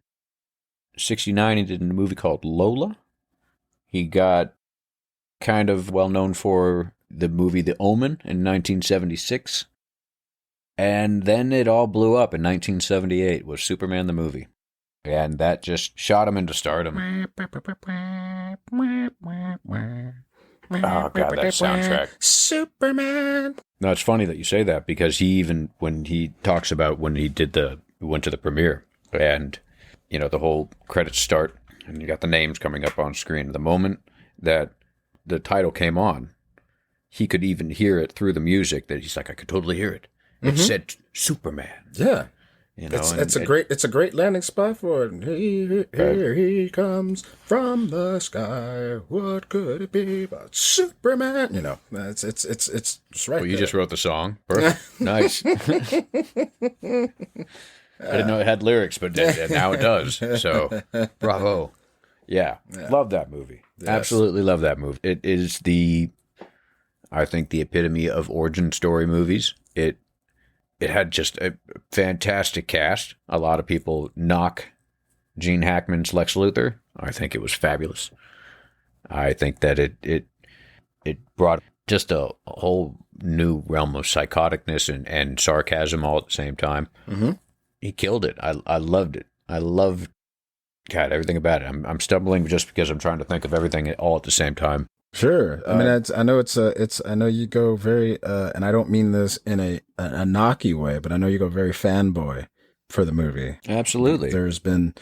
69, he did a movie called Lola. He got kind of well known for the movie The Omen in 1976. And then it all blew up in 1978 with Superman the movie. And that just shot him into stardom. Oh, God, that soundtrack. Superman. No, it's funny that you say that because he even, when he talks about when he went to the premiere and, you know, the whole credits start and you got the names coming up on screen. The moment that the title came on, he could even hear it through the music that he's like, I could totally hear it. It said Superman. Yeah. You know, it's a great landing spot for it. Here he comes from the sky. What could it be but Superman? You know, it's right. Well, you just wrote the song. Perfect. Nice. I didn't know it had lyrics, but now it does. So, bravo. Yeah. Love that movie. Yes. Absolutely love that movie. It is I think, the epitome of origin story movies. It had just a fantastic cast. A lot of people knock Gene Hackman's Lex Luthor. I think it was fabulous. I think that it brought just a whole new realm of psychoticness and sarcasm all at the same time. Mm-hmm. He killed it. I loved it. I loved, God, everything about it. I'm stumbling just because I'm trying to think of everything all at the same time. Sure. I mean, I know I know you go very, and I don't mean this in a knocky way, but I know you go very fanboy for the movie. Absolutely. There's been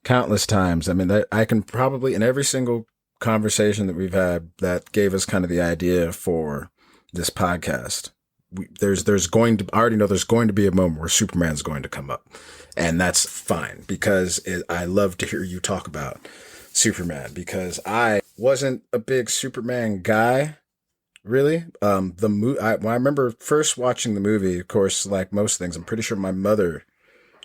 countless times. I mean, I can probably, in every single conversation that we've had that gave us kind of the idea for this podcast, there's going to, I already know there's going to be a moment where Superman's going to come up, and that's fine because I love to hear you talk about Superman because I wasn't a big Superman guy, really. When I remember first watching the movie, of course, like most things, I'm pretty sure my mother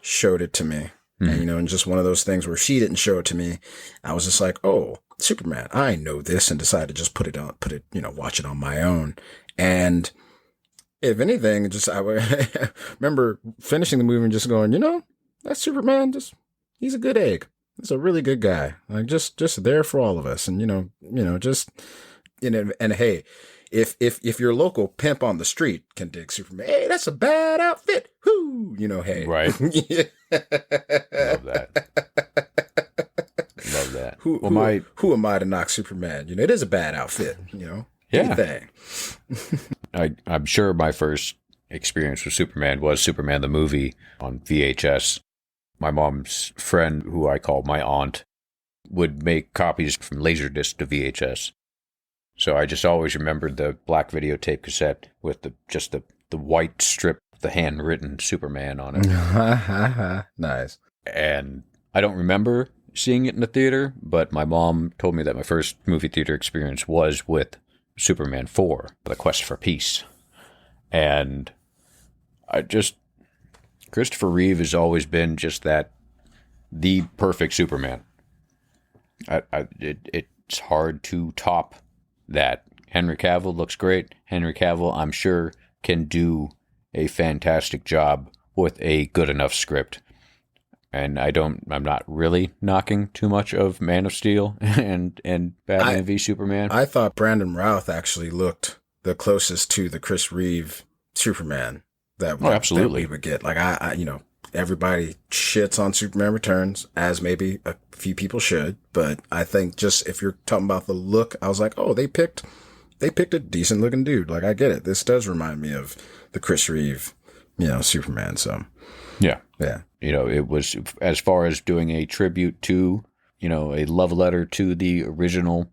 showed it to me. And, and just one of those things where she didn't show it to me. I was just like, oh, Superman, I know this, and decided to just watch it on my own. And if anything, I remember finishing the movie and just going, that Superman, he's a good egg. He's a really good guy, like just there for all of us, and and hey, if your local pimp on the street can dig Superman, hey, that's a bad outfit. Whoo, hey, right? Love that. Love that. Who am I to knock Superman? It is a bad outfit. Yeah. Anything. I'm sure my first experience with Superman was Superman the movie on VHS. My mom's friend, who I call my aunt, would make copies from Laserdisc to VHS. So I just always remembered the black videotape cassette with the white strip, the handwritten Superman on it. Nice. And I don't remember seeing it in the theater, but my mom told me that my first movie theater experience was with Superman 4, The Quest for Peace. And Christopher Reeve has always been just the perfect Superman. It's hard to top that. Henry Cavill looks great. Henry Cavill, I'm sure, can do a fantastic job with a good enough script. And I'm not really knocking too much of Man of Steel and Batman v Superman. I thought Brandon Routh actually looked the closest to the Chris Reeve Superman that we would get. Like everybody shits on Superman Returns, as maybe a few people should, but I think just if you're talking about the look, I was like, oh, they picked a decent looking dude. Like, I get it. This does remind me of the Chris Reeve, Superman. So yeah. It was, as far as doing a tribute to, a love letter to the original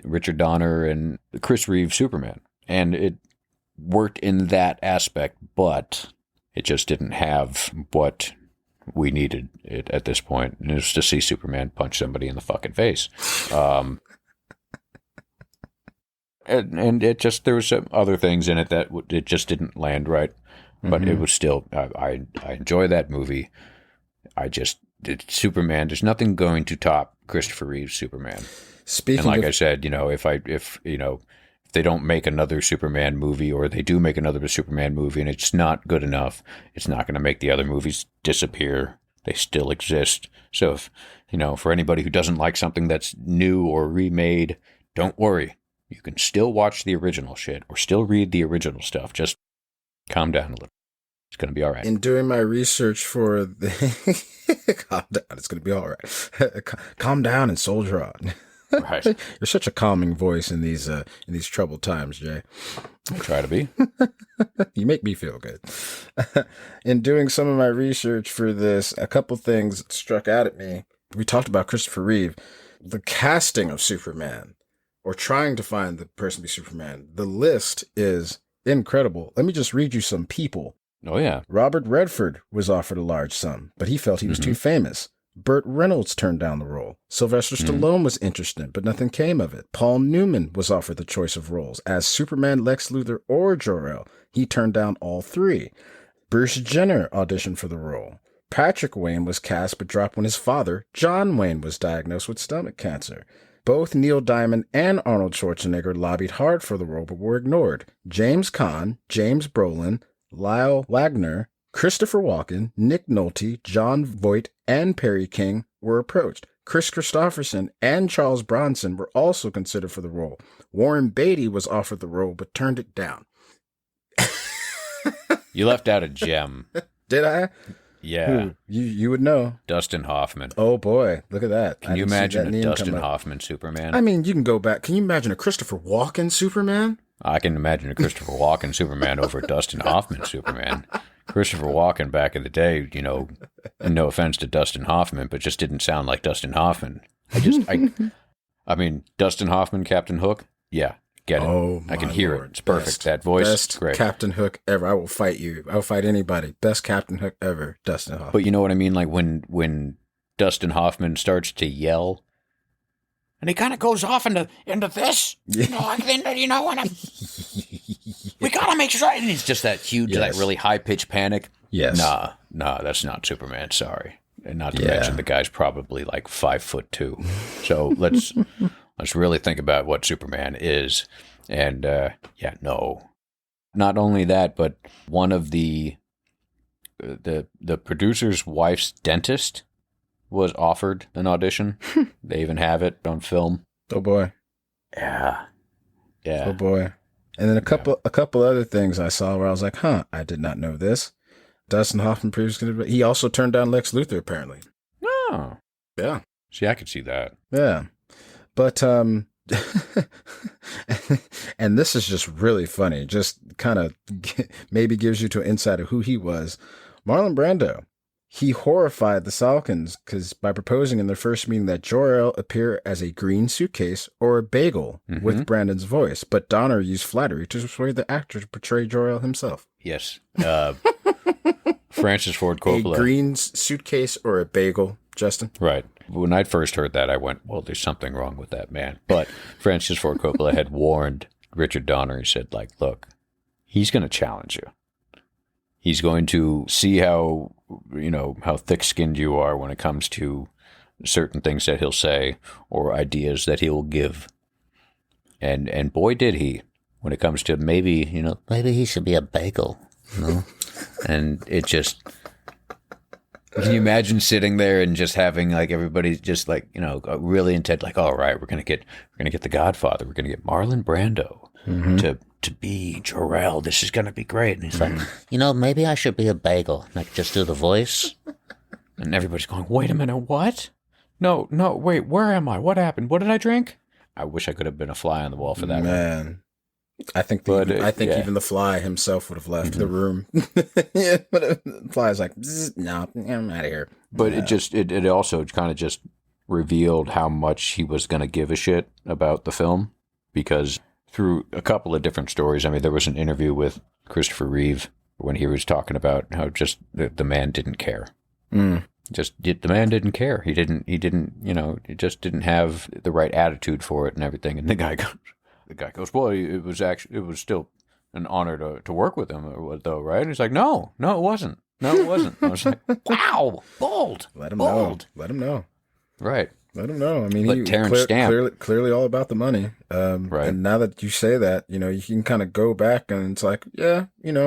Richard Donner and Chris Reeve Superman, and it worked in that aspect, but it just didn't have what we needed it at this point. And it was to see Superman punch somebody in the fucking face. And it just, there was some other things in it that it just didn't land right. But it was still, I enjoy that movie. Superman, there's nothing going to top Christopher Reeve's Superman. Speaking and like I said, if they don't make another Superman movie, or they do make another Superman movie and it's not good enough, it's not going to make the other movies disappear. They still exist. So if, for anybody who doesn't like something that's new or remade, don't worry. You can still watch the original shit or still read the original stuff. Just calm down a little. It's going to be all right. In doing my research for the... Calm down. It's going to be all right. Calm down and soldier on. Right. You're such a calming voice in these troubled times, Jay. I try to be. You make me feel good. In doing some of my research for this, a couple things struck out at me. We talked about Christopher Reeve. The casting of Superman, or trying to find the person to be Superman. The list is incredible. Let me just read you some people. Oh, yeah. Robert Redford was offered a large sum, but he felt he was too famous. Burt Reynolds turned down the role. Sylvester Stallone was interested, but nothing came of it. Paul Newman was offered the choice of roles as Superman, Lex Luthor, or Jor-El. He turned down all three. Bruce Jenner auditioned for the role. Patrick Wayne was cast but dropped when his father, John Wayne, was diagnosed with stomach cancer. Both Neil Diamond and Arnold Schwarzenegger lobbied hard for the role but were ignored. James Caan, James Brolin, Lyle Wagner, Christopher Walken, Nick Nolte, Jon Voight, and Perry King were approached. Chris Christopherson and Charles Bronson were also considered for the role. Warren Beatty was offered the role but turned it down. You left out a gem. Did I? Yeah. Ooh, you would know. Dustin Hoffman. Oh boy, look at that. Can you imagine a Dustin Hoffman Superman? I mean, you can go back. Can you imagine a Christopher Walken Superman? I can imagine a Christopher Walken Superman over a Dustin Hoffman Superman. Christopher Walken back in the day, and no offense to Dustin Hoffman, but just didn't sound like Dustin Hoffman. I mean, Dustin Hoffman, Captain Hook, yeah, get it. Oh, I can hear Lord. it. It's perfect. That voice, best great. Captain Hook ever. I will fight you. I will fight anybody. Best Captain Hook ever, Dustin Hoffman. But you know what I mean? Like when Dustin Hoffman starts to yell, and he kind of goes off into this, we gotta make sure. And it's just that huge, that really high pitched panic. Yes. Nah, that's not Superman. Sorry, and not to mention the guy's probably like 5'2". So let's really think about what Superman is. And no, not only that, but one of the producer's wife's dentist was offered an audition. They even have it on film. Oh boy. Yeah. Oh boy. And then a couple other things I saw where I was like, I did not know this. Dustin Hoffman previously, he also turned down Lex Luthor apparently. Oh. Yeah. See, I could see that. Yeah. But and this is just really funny. Just kind of maybe gives you to an insight of who he was. Marlon Brando. He horrified the Salkins by proposing in their first meeting that Jor-El appear as a green suitcase or a bagel with Brandon's voice, but Donner used flattery to persuade the actor to portray Jor-El himself. Yes. Francis Ford Coppola. A green suitcase or a bagel, Justin? Right. When I first heard that, I went, well, there's something wrong with that man. But Francis Ford Coppola had warned Richard Donner. He said, look, he's going to challenge you. He's going to see how thick-skinned you are when it comes to certain things that he'll say or ideas that he'll give. And boy, did he, when it comes to maybe he should be a bagel. And it just, can you imagine sitting there and just having like everybody just like, really intent, like, all right, we're going to get the Godfather. We're going to get Marlon Brando to be Jor-El. This is going to be great. And he's like, maybe I should be a bagel, like just do the voice. And everybody's going, wait a minute, what? No, wait, where am I? What happened? What did I drink? I wish I could have been a fly on the wall for that. Man, I think even the fly himself would have left the room. Yeah, but the fly's like, no, I'm out of here. But it also kind of just revealed how much he was going to give a shit about the film, because through a couple of different stories, I mean, there was an interview with Christopher Reeve when he was talking about how just the man didn't care. The man didn't care. He just didn't have the right attitude for it and everything. And the guy goes, well, it was still an honor to work with him, though, right? And he's like, no, it wasn't. I was like, wow, bold. Let him know. Right. Let him know. I mean, But Terrence Stamp, clearly all about the money. right? And now that you say that, you can kind of go back and it's like, yeah, it's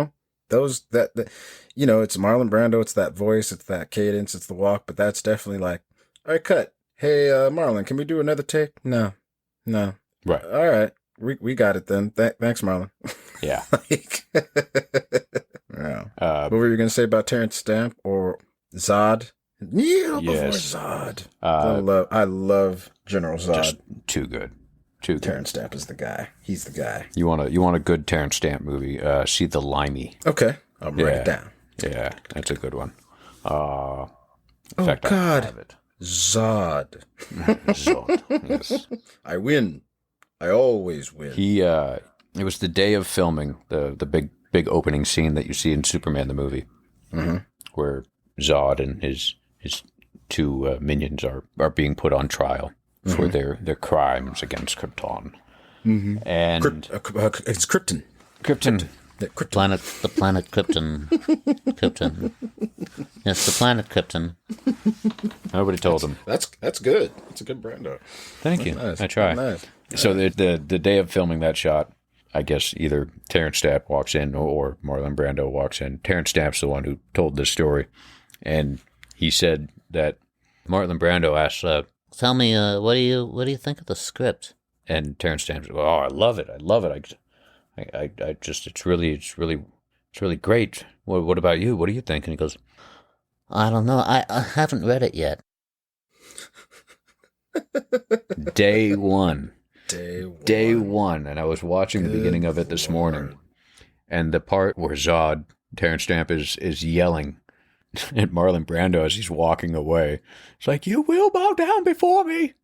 Marlon Brando. It's that voice. It's that cadence. It's the walk. But that's definitely like, all right, cut. Hey, Marlon, can we do another take? No. Right. All right. We got it then. Thanks, Marlon. Yeah. Yeah. What were you going to say about Terrence Stamp or Zod? Kneel before Yes. Zod. I love General Zod. Just too good. Terrence Stamp is the guy. He's the guy. You want a good Terrence Stamp movie? See The Limey. Okay, I'll write it down. Yeah, that's a good one. Oh God, Zod. Zod. Yes. I win. I always win. It was the day of filming the big opening scene that you see in Superman the movie, where Zod and his two minions are being put on trial for their crimes against Krypton. And it's Krypton. Krypton. The planet Krypton. Krypton. Yes, the planet Krypton. Nobody told him. That's good. It's a good Brando. Thank you. Nice. I try. Nice. So the day of filming that shot, I guess either Terrence Stamp walks in or Marlon Brando walks in. Terrence Stamp's the one who told this story, and he said that Marlon Brando asked, Tell me, what do you think of the script? and Terrence Stamp said, "Oh, I love it. I just it's really great. What about you? What do you think?" And he goes, I don't know. I haven't read it yet. Day one. Day one. And I was watching the beginning of it this morning, and the part where Zod, Terrence Stamp, is yelling at Marlon Brando as he's walking away. It's like, "You will bow down before me."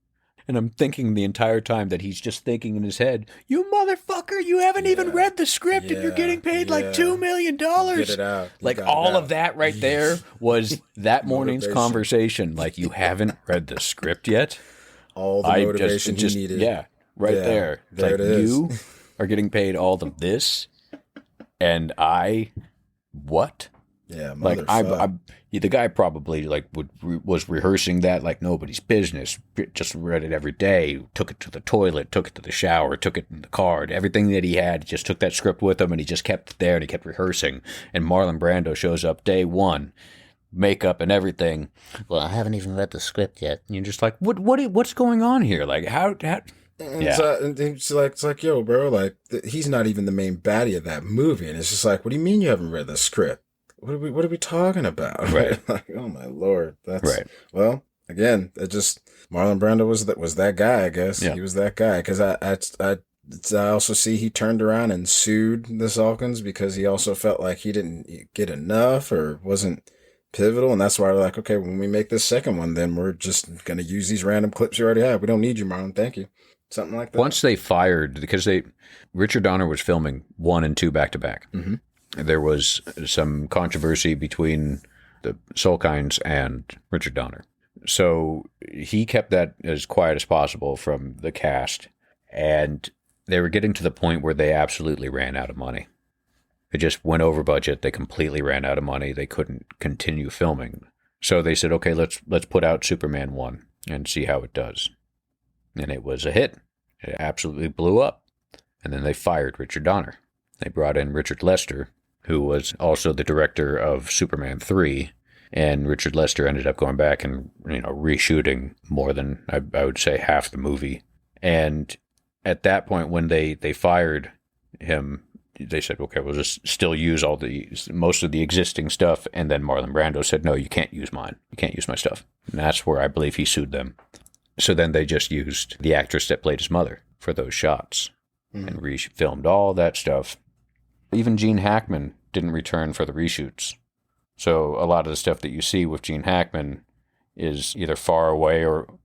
And I'm thinking the entire time that he's just thinking in his head, "You motherfucker, you haven't even read the script and you're getting paid like $2 million. Get it out. Like all of that right there was that morning's conversation. Like, you haven't read the script yet? All the motivation he needed. Yeah, right there. It's There like, it is. you are getting paid all of this, and what? Yeah, Like the guy probably was rehearsing that like nobody's business. Just read it every day. Took it to the toilet. Took it to the shower. Took it in the car. Everything that he had, just took that script with him, and he just kept it there, and he kept rehearsing. And Marlon Brando shows up day one, makeup and everything. Well, I haven't even read the script yet. And you're just like, what's going on here? Like how And it's like, yo, bro, like he's not even the main baddie of that movie, and it's just like, what do you mean you haven't read the script? What are we talking about? Right. Like, oh my Lord. That's right. Well, again, Marlon Brando was that guy, I guess. Yeah. He was that guy. Cause I also see he turned around and sued the Salkins because he also felt like he didn't get enough or wasn't pivotal. And that's why we're like, okay, when we make this second one, then we're just going to use these random clips you already have. We don't need you, Marlon. Thank you. Something like that. Once they fired, because Richard Donner was filming 1 and 2 back to back. There was some controversy between the Salkinds and Richard Donner. So he kept that as quiet as possible from the cast. And they were getting to the point where they absolutely ran out of money. It just went over budget. They completely ran out of money. They couldn't continue filming. So they said, okay, let's put out Superman 1 and see how it does. And it was a hit. It absolutely blew up. And then they fired Richard Donner. They brought in Richard Lester, who was also the director of Superman 3, and Richard Lester ended up going back and reshooting more than I would say half the movie. And at that point, when they fired him, they said, okay, we'll just still use most of the existing stuff. And then Marlon Brando said, no, you can't use mine. You can't use my stuff. And that's where I believe he sued them. So then they just used the actress that played his mother for those shots and refilmed all that stuff. Even Gene Hackman didn't return for the reshoots. So a lot of the stuff that you see with Gene Hackman is either far away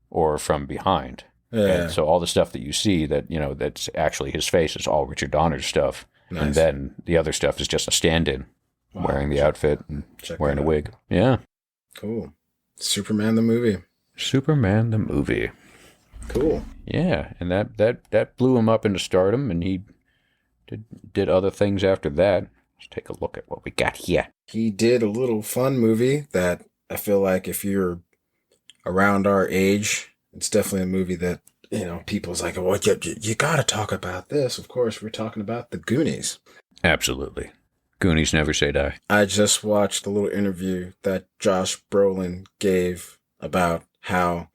or from behind. Yeah. And so all the stuff that you see that's actually his face is all Richard Donner's stuff. Nice. And then the other stuff is just a stand-in, wearing the outfit and wearing a wig. Yeah. Cool. Superman the movie. Superman the movie. Cool. Yeah, and that blew him up into stardom, and he did other things after that. Let's take a look at what we got here. He did a little fun movie that I feel like if you're around our age, It's definitely a movie that, people's like, well, you got to talk about this. Of course, we're talking about The Goonies. Absolutely. Goonies never say die. I just watched a little interview that Josh Brolin gave about how,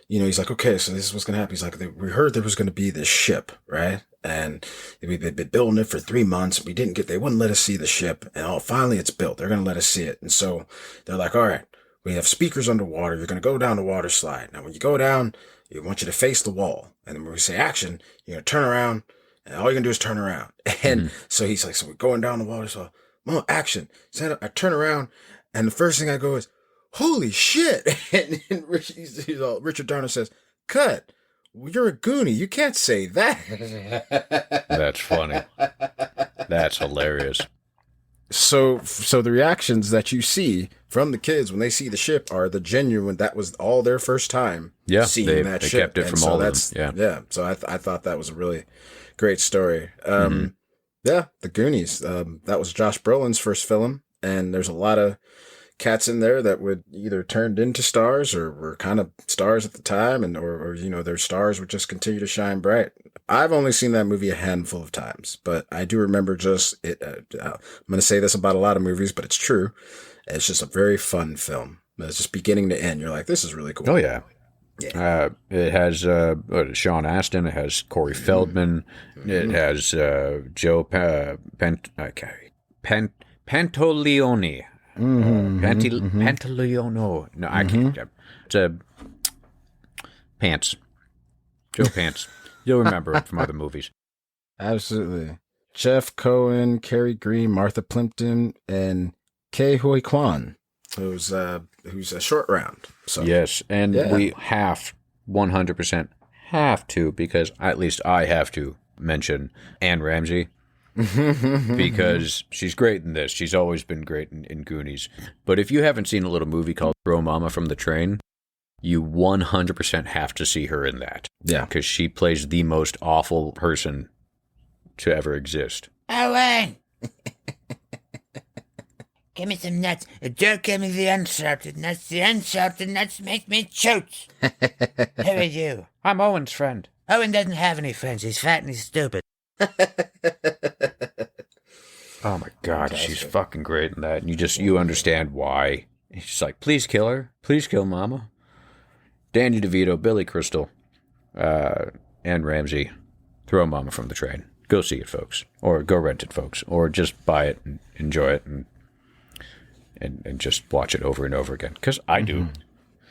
he's like, okay, so this is what's going to happen. He's like, we heard there was going to be this ship, right? And we've been building it for 3 months. They wouldn't let us see the ship. And finally it's built. They're going to let us see it. And so they're like, all right, we have speakers underwater. You're going to go down the water slide. Now, when you go down, we want you to face the wall. And then when we say action, you're going to turn around. And all you're going to do is turn around. And so he's like, so we're going down the water slide. Mom, action. So I turn around. And the first thing I go is, holy shit. And Richard Donner says, cut. Well, you're a Goonie. You can't say that. That's funny. That's hilarious. So the reactions that you see from the kids when they see the ship are the genuine. That was all their first time seeing that they ship. Kept it from all of them. Yeah. So I thought that was a really great story. Yeah, The Goonies. That was Josh Brolin's first film, and there's a lot of cats in there that would either turned into stars or were kind of stars at the time, and or their stars would just continue to shine bright. I've only seen that movie a handful of times, but I do remember just it. I'm going to say this about a lot of movies, but it's true. It's just a very fun film. It's just beginning to end. You're like, this is really cool. Oh yeah. Yeah. It has Sean Astin. It has Corey Feldman. It has Joe Pantoliano. Pantoliano. No, I can't. It's Pants. Joe Pants. You'll remember it from other movies. Absolutely. Jeff Cohen, Cary Green, Martha Plimpton, and Ke Huy Quan, who's a short round. So yes, and we 100% have to, because at least I have to mention Anne Ramsey. Because she's great in this. She's always been great in Goonies. But if you haven't seen a little movie called Throw Mama from the Train, you 100% have to see her in that. Yeah. Because she plays the most awful person to ever exist. Owen! Give me some nuts. Don't give me the unsalted nuts. The unsalted nuts make me choke. Who are you? I'm Owen's friend. Owen doesn't have any friends. He's fat and he's stupid. Oh my God, she's fucking great in that. And you understand why. She's like, please kill her. Please kill Mama. Danny DeVito, Billy Crystal, Anne Ramsey. Throw Mama from the Train. Go see it, folks. Or go rent it, folks. Or just buy it and enjoy it and just watch it over and over again. Because I do.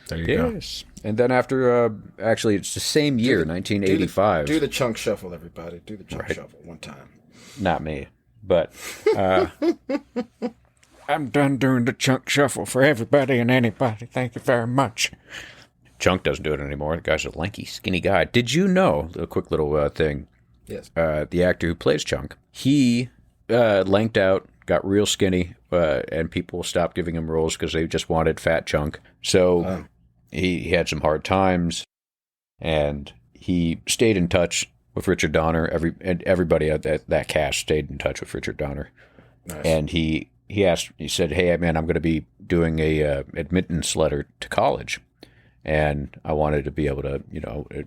There you go. Yes. And then after, actually, it's the same year, 1985. Do the chunk shuffle, everybody. Do the chunk shuffle one time. Not me, but I'm done doing the chunk shuffle for everybody and anybody. Thank you very much. Chunk doesn't do it anymore. The guy's a lanky, skinny guy. Did you know, a quick little thing, Yes. The actor who plays Chunk, he lanked out, got real skinny, and people stopped giving him roles because they just wanted fat Chunk. So he had some hard times, and he stayed in touch with Richard Donner. Everybody at that cast stayed in touch with Richard Donner. Nice. And he said, hey, man, I'm going to be doing a admittance letter to college. And I wanted to be able to,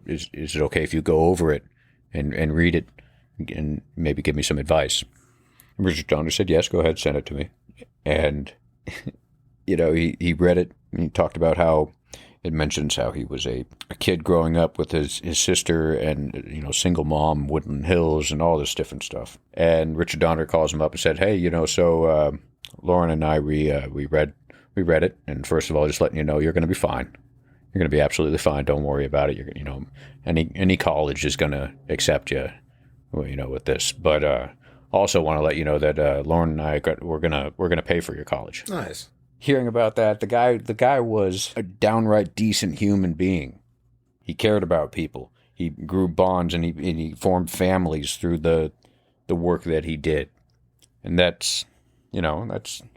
is it okay if you go over it and read it and maybe give me some advice? And Richard Donner said, yes, go ahead, send it to me. And, he read it, and he talked about how it mentions how he was a kid growing up with his sister and, single mom, Woodland Hills, and all this different stuff. And Richard Donner calls him up and said, hey, so Lauren and I, we read it. And first of all, just letting you know, you're going to be fine. You're going to be absolutely fine. Don't worry about it. You're, any college is going to accept you, with this. But also want to let you know that Lauren and I we're gonna pay for your college. Nice. Hearing about that, the guy was a downright decent human being. He cared about people. He grew bonds and he formed families through the work that he did, and that's awesome.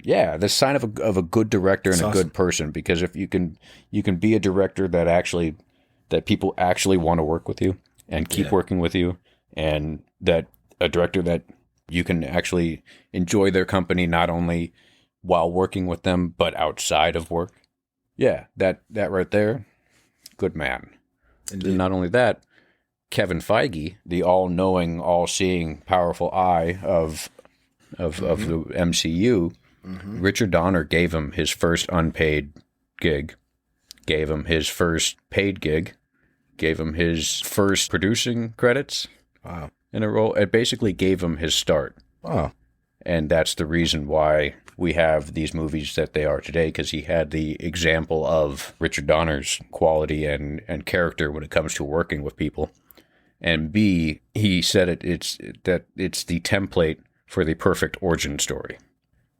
Yeah, the sign of a good director and a good person. Because if you can be a director that people actually want to work with you and keep working with you, and that a director that you can actually enjoy their company not only while working with them but outside of work. Yeah, that right there, good man. Indeed. Not only that, Kevin Feige, the all-knowing, all-seeing, powerful eye of the MCU, Richard Donner gave him his first unpaid gig, gave him his first paid gig, gave him his first producing credits Wow. in a role. It basically gave him his start. Wow. And that's the reason why we have these movies that they are today, because he had the example of Richard Donner's quality and character when it comes to working with people. And B, he said it's the template for the perfect origin story.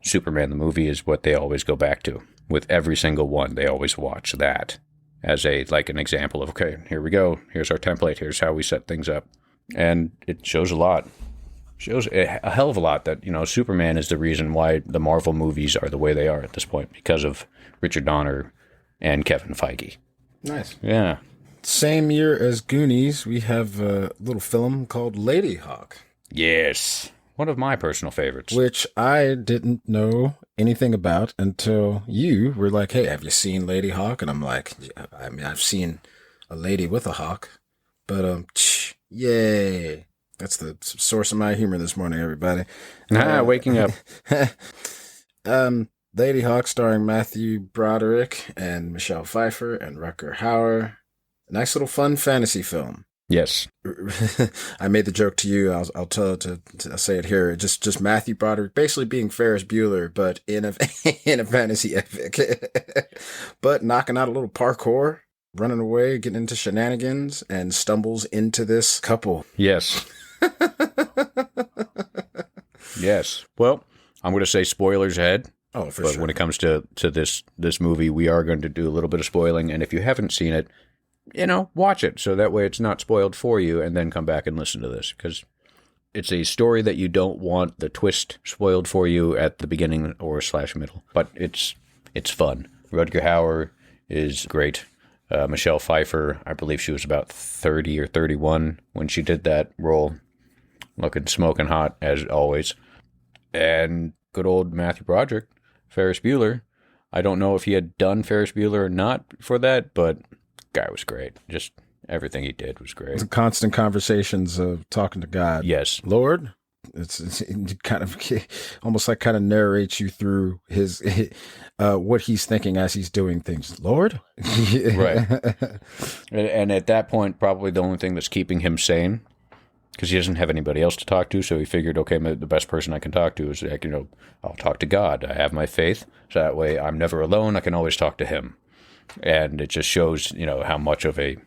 Superman the movie is what they always go back to. With every single one, they always watch that as an example of, okay, here we go. Here's our template. Here's how we set things up. And it shows a lot. Shows a hell of a lot that, Superman is the reason why the Marvel movies are the way they are at this point, because of Richard Donner and Kevin Feige. Nice. Yeah. Same year as Goonies, we have a little film called Lady Hawk, Yes. One of my personal favorites. which I didn't know anything about until you were like, hey, have you seen Lady Hawk? And I'm like, yeah, I mean, I've seen a lady with a hawk, but yay. That's the source of my humor this morning, everybody. Waking up. Lady Hawk starring Matthew Broderick and Michelle Pfeiffer and Rutger Hauer. Nice little fun fantasy film. Yes. I made the joke to you. I'll tell to say it here. Just Matthew Broderick basically being Ferris Bueller, but in a in a fantasy epic, but knocking out a little parkour, running away, getting into shenanigans, and stumbles into this couple. Yes. Yes. Well, I'm going to say spoilers ahead. Oh, for But sure. when it comes to this movie, we are going to do a little bit of spoiling. And if you haven't seen it, watch it. So that way it's not spoiled for you, and then come back and listen to this. Because it's a story that you don't want the twist spoiled for you at the beginning or / middle. But it's fun. Rutger Hauer is great. Michelle Pfeiffer, I believe she was about 30 or 31 when she did that role. Looking smoking hot, as always. And good old Matthew Broderick, Ferris Bueller. I don't know if he had done Ferris Bueller or not for that, but guy was great. Just everything he did was great. It's constant conversations of talking to God. Yes. Lord, it's kind of almost like kind of narrates you through his what he's thinking as he's doing things. Lord, Right. And at that point, probably the only thing that's keeping him sane, because he doesn't have anybody else to talk to, so he figured, okay, the best person I can talk to is, I'll talk to God. I have my faith, so that way I'm never alone. I can always talk to him. And it just shows, how much of I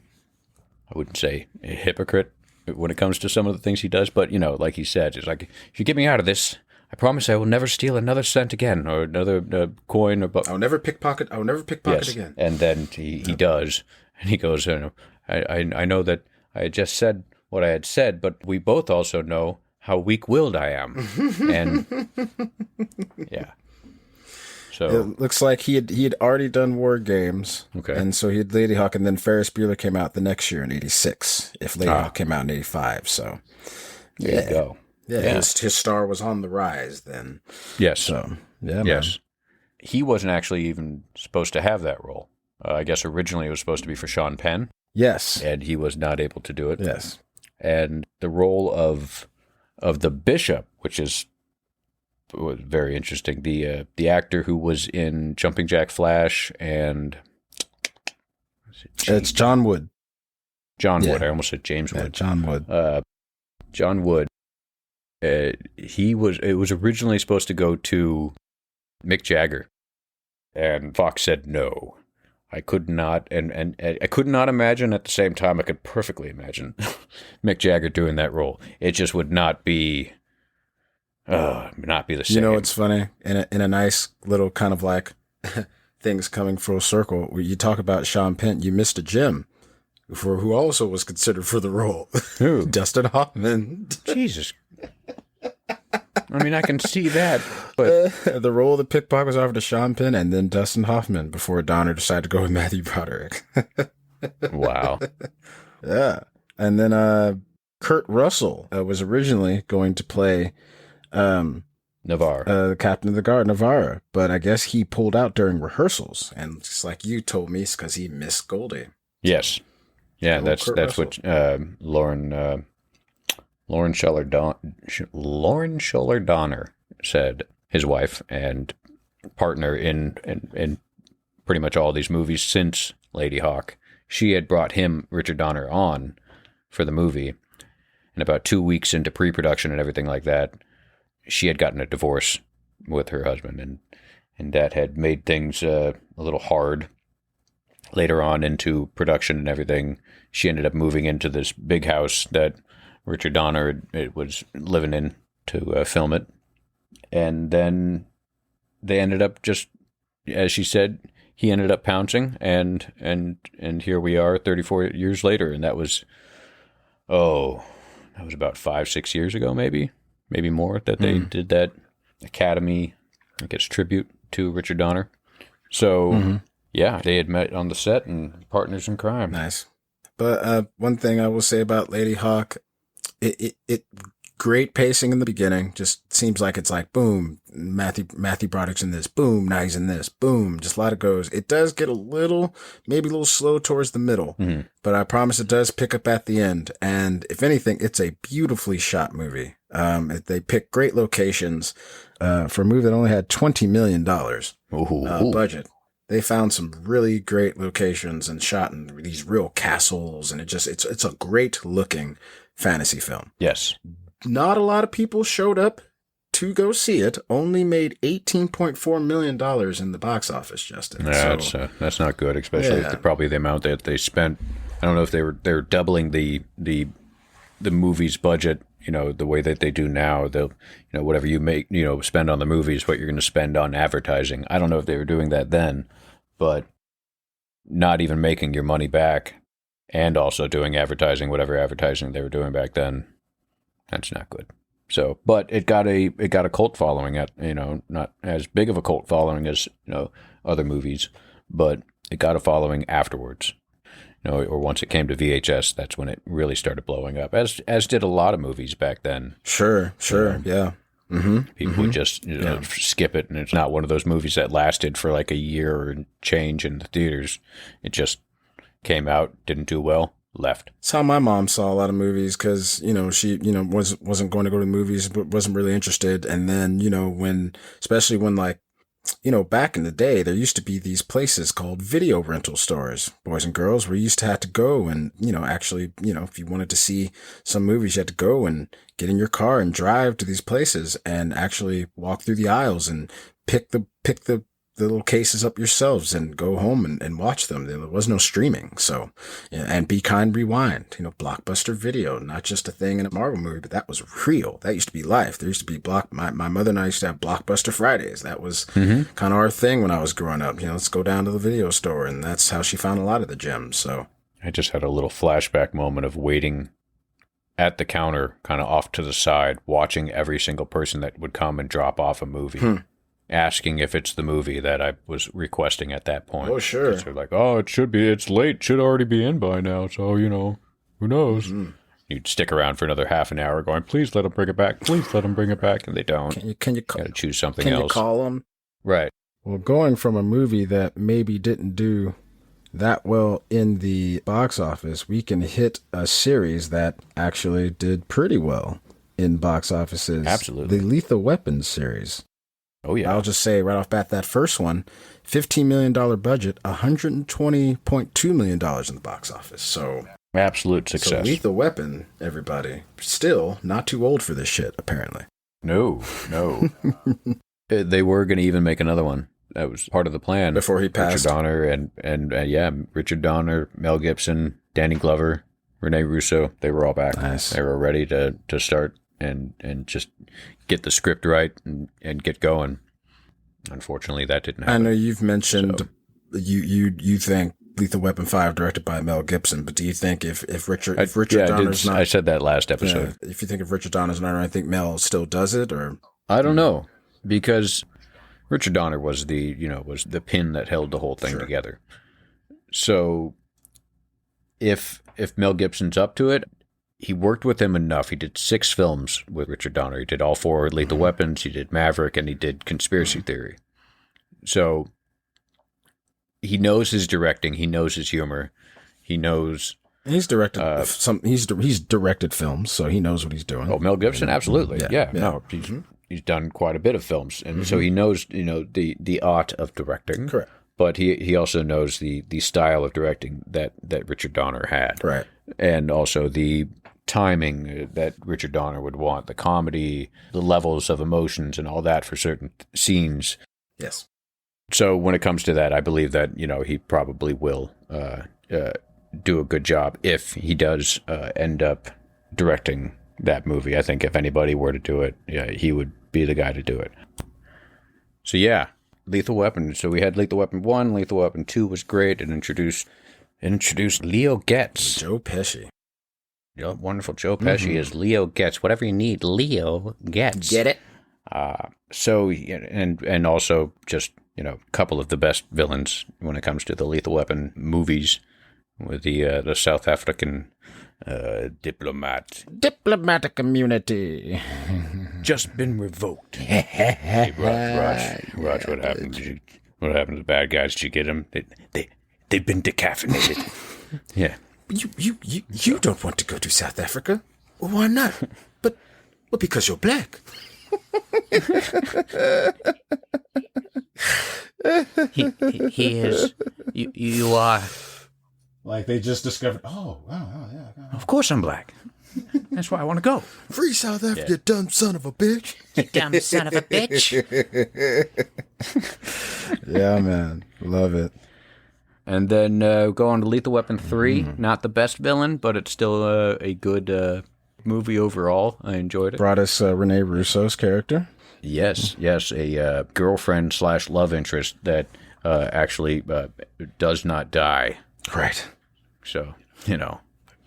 wouldn't say a hypocrite when it comes to some of the things he does, but, like he said, it's like, if you get me out of this, I promise I will never steal another cent again, or another coin, or I'll never pickpocket. I'll never pickpocket yes. again. And then he does, and he goes, I know that I had just said what I had said, but we both also know how weak-willed I am. And yeah. So It looks like he had already done War Games. Okay. And so he had Lady Hawk, and then Ferris Bueller came out the next year in 86, if Lady Hawk came out in 85. So there you go. yeah. His star was on the rise then. Yes. So yeah, Yes. He wasn't actually even supposed to have that role. I guess originally it was supposed to be for Sean Penn, Yes. and he was not able to do it. Yes. And the role of the bishop, which was very interesting. The actor who was in Jumping Jack Flash and It's John Wood. John yeah. Wood. I almost said James Yeah, Wood. John Wood. John Wood. It was originally supposed to go to Mick Jagger, and Fox said no. I could not, and I could not imagine at the same time. I could perfectly imagine Mick Jagger doing that role. It just would not be the same. It's funny in a nice little kind of like things coming full circle. Where you talk about Sean Penn, you missed a gem for who also was considered for the role. Who? Dustin Hoffman. Jesus. I mean, I can see that, but The role of the pickpocket was offered to Sean Penn and then Dustin Hoffman before Donner decided to go with Matthew Broderick. wow. Yeah. And then Kurt Russell was originally going to play Navarre. The captain of the guard, Navarre. But I guess he pulled out during rehearsals, and just like you told me, it's because he missed Goldie. Yes. Yeah, Old that's Kurt that's Russell. what Lauren Schuller Donner said, his wife and partner in pretty much all these movies since Lady Hawk. She had brought Richard Donner, on for the movie, and about 2 weeks into pre-production and everything like that, she had gotten a divorce with her husband, and that had made things a little hard. Later on into production and everything, she ended up moving into this big house that Richard Donner was living in to film it. And then they ended up just, as she said, he ended up pouncing, and here we are 34 years later, and that was about 5-6 years ago, maybe more, that they did that Academy, I guess, tribute to Richard Donner. So, yeah, they had met on the set and partners in crime. Nice. But one thing I will say about Lady Hawk, it great pacing in the beginning. Just seems like it's like, boom, Matthew Broderick's in this, boom, now he's in this, boom, just a lot of goes. It does get maybe a little slow towards the middle, but I promise it does pick up at the end. And if anything, it's a beautifully shot movie. They pick great locations for a movie that only had $20 million budget. They found some really great locations and shot in these real castles, and it's a great looking fantasy film. Yes. Not a lot of people showed up to go see it. Only made $18.4 million in the box office, Justin. Yeah, that's not good, especially probably the amount that they spent. I don't know if they're doubling the movie's budget. You know, the way that they do now, whatever you make, spend on the movie is what you're going to spend on advertising. I don't know if they were doing that then, but not even making your money back and also doing advertising, whatever advertising they were doing back then, that's not good. So, but it got a cult following at, not as big of a cult following as, other movies, but it got a following afterwards. Or once it came to VHS, that's when it really started blowing up, as did a lot of movies back then. Sure, yeah. People would just skip it, and it's not one of those movies that lasted for like a year and change in the theaters. It just came out, didn't do well, left. It's how my mom saw a lot of movies, because she wasn't going to go to the movies, but wasn't really interested. And then especially when back in the day, there used to be these places called video rental stores, boys and girls, where you used to have to go and, actually, if you wanted to see some movies, you had to go and get in your car and drive to these places and actually walk through the aisles and pick the little cases up yourselves and go home and watch them. There was no streaming. So, and Be Kind Rewind, Blockbuster Video, not just a thing in a Marvel movie, but that was real. That used to be life. There used to be my mother and I used to have Blockbuster Fridays. That was kind of our thing when I was growing up. Let's go down to the video store. And that's how she found a lot of the gems. So I just had a little flashback moment of waiting at the counter, kind of off to the side, watching every single person that would come and drop off a movie. Asking if it's the movie that I was requesting at that point. Oh, sure. They're like, it should be. It's late. Should already be in by now. So, who knows? You'd stick around for another half an hour going, please let them bring it back. Please let them bring it back. And they don't. Can you got to choose something else? else. Can you call them? Right. Well, going from a movie that maybe didn't do that well in the box office, we can hit a series that actually did pretty well in box offices. Absolutely. The Lethal Weapon series. Oh, yeah. I'll just say right off bat, that first one, $15 million budget, $120.2 million in the box office. So absolute success. So Lethal Weapon, everybody, still not too old for this shit, apparently. No. They were going to even make another one. That was part of the plan. Before he passed. Richard Donner and Richard Donner, Mel Gibson, Danny Glover, Rene Russo, they were all back. Nice. They were ready to start and just get the script right and get going. Unfortunately, that didn't happen. I know you've mentioned you think Lethal Weapon 5 directed by Mel Gibson, but do you think if Richard Donner's not... I said that last episode. Yeah, if you think if Richard Donner's not, I think Mel still does it, or... I don't know, because Richard Donner was the pin that held the whole thing together. So if Mel Gibson's up to it, he worked with him enough. He did 6 films with Richard Donner. He did all 4 Lethal Weapons. He did Maverick, and he did Conspiracy Theory. So he knows his directing. He knows his humor. He knows. He's directed He's directed films, so he knows what he's doing. Oh, Mel Gibson, absolutely. Yeah. No, Mm-hmm. he's done quite a bit of films, and so he knows the art of directing. Correct. But he also knows the style of directing that Richard Donner had. Right. And also the timing that Richard Donner would want, the comedy, the levels of emotions and all that for certain scenes. Yes. So when it comes to that, I believe that, he probably will do a good job if he does end up directing that movie. I think if anybody were to do it, he would be the guy to do it. So yeah, Lethal Weapon. So we had Lethal Weapon 1, Lethal Weapon 2 was great. It introduced Leo Getz. Joe Pesci. Wonderful Joe Pesci as Leo Getz. Whatever you need, Leo Getz. Get it? So, and also just, a couple of the best villains when it comes to the Lethal Weapon movies with the South African diplomat. Diplomatic immunity. Just been revoked. Hey, Raj, what happened? What happened to the bad guys? Did you get them? They've been decaffeinated. Yeah. You don't want to go to South Africa? Well, why not? But because you're black. He is. You are. Like they just discovered. Oh, yeah. Of course I'm black. That's why I want to go. Free South Africa, you dumb son of a bitch. You dumb son of a bitch. Yeah, man. Love it. And then go on to Lethal Weapon 3. Not the best villain, but it's still a good movie overall. I enjoyed it. Brought us Rene Russo's character. Yes, a girlfriend / love interest that actually does not die. Right. So,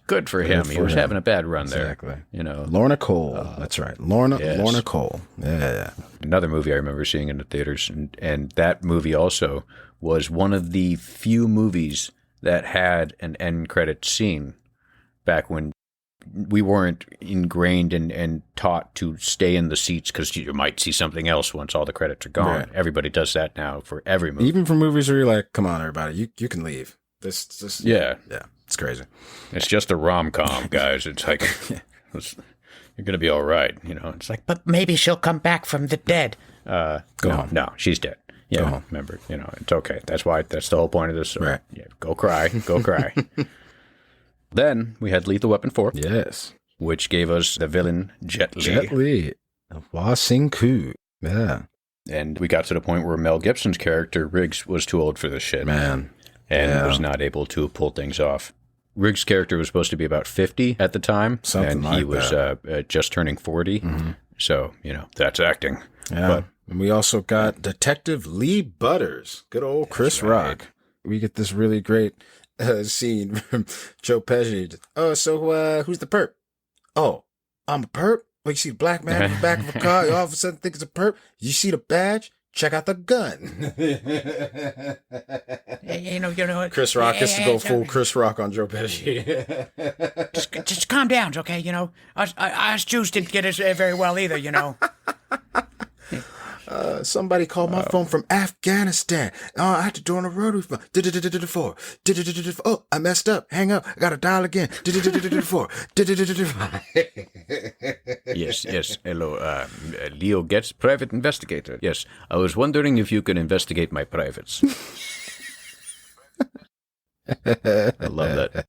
good for him. He was having a bad run there. Exactly. Lorna Cole. That's right. Lorna Cole. Yeah. Another movie I remember seeing in the theaters, and that movie also was one of the few movies that had an end credit scene back when we weren't ingrained and taught to stay in the seats because you might see something else once all the credits are gone. Right. Everybody does that now for every movie. Even for movies where you're like, come on, everybody, you can leave. This Yeah, it's crazy. it's just a rom-com, guys. It's like, you're going to be all right. It's like, But maybe she'll come back from the dead. Go home. No, she's dead. Yeah, Go home. remember, it's okay. That's the whole point of this. Right. Yeah, go cry. Then we had Lethal Weapon 4, Yes. which gave us the villain Jet Li. Jet Li. Hua Sing Ku. Yeah. And we got to the point where Mel Gibson's character, Riggs, was too old for this shit. Man. And Yeah. was not able to pull things off. Riggs' character was supposed to be about 50 at the time. Something and like he was just turning 40. So, that's acting. Yeah. But and we also got Detective Lee Butters. Good old Chris Rock. We get this really great scene from Joe Pesci. Oh, so who's the perp? Oh, I'm a perp? Well, you see the black man in the back of a car, you all of a sudden think it's a perp. You see the badge? Check out the gun. You know what? Chris Rock gets to go full Chris Rock on Joe Pesci. Just calm down, okay? Us Jews didn't get it very well either, Somebody called my phone from Afghanistan. I had to do on a rotary phone. Oh, I messed up. Hang up. I got to dial again. Yes. Hello, Leo Getz, private investigator. Yes, I was wondering if you could investigate my privates. I love that.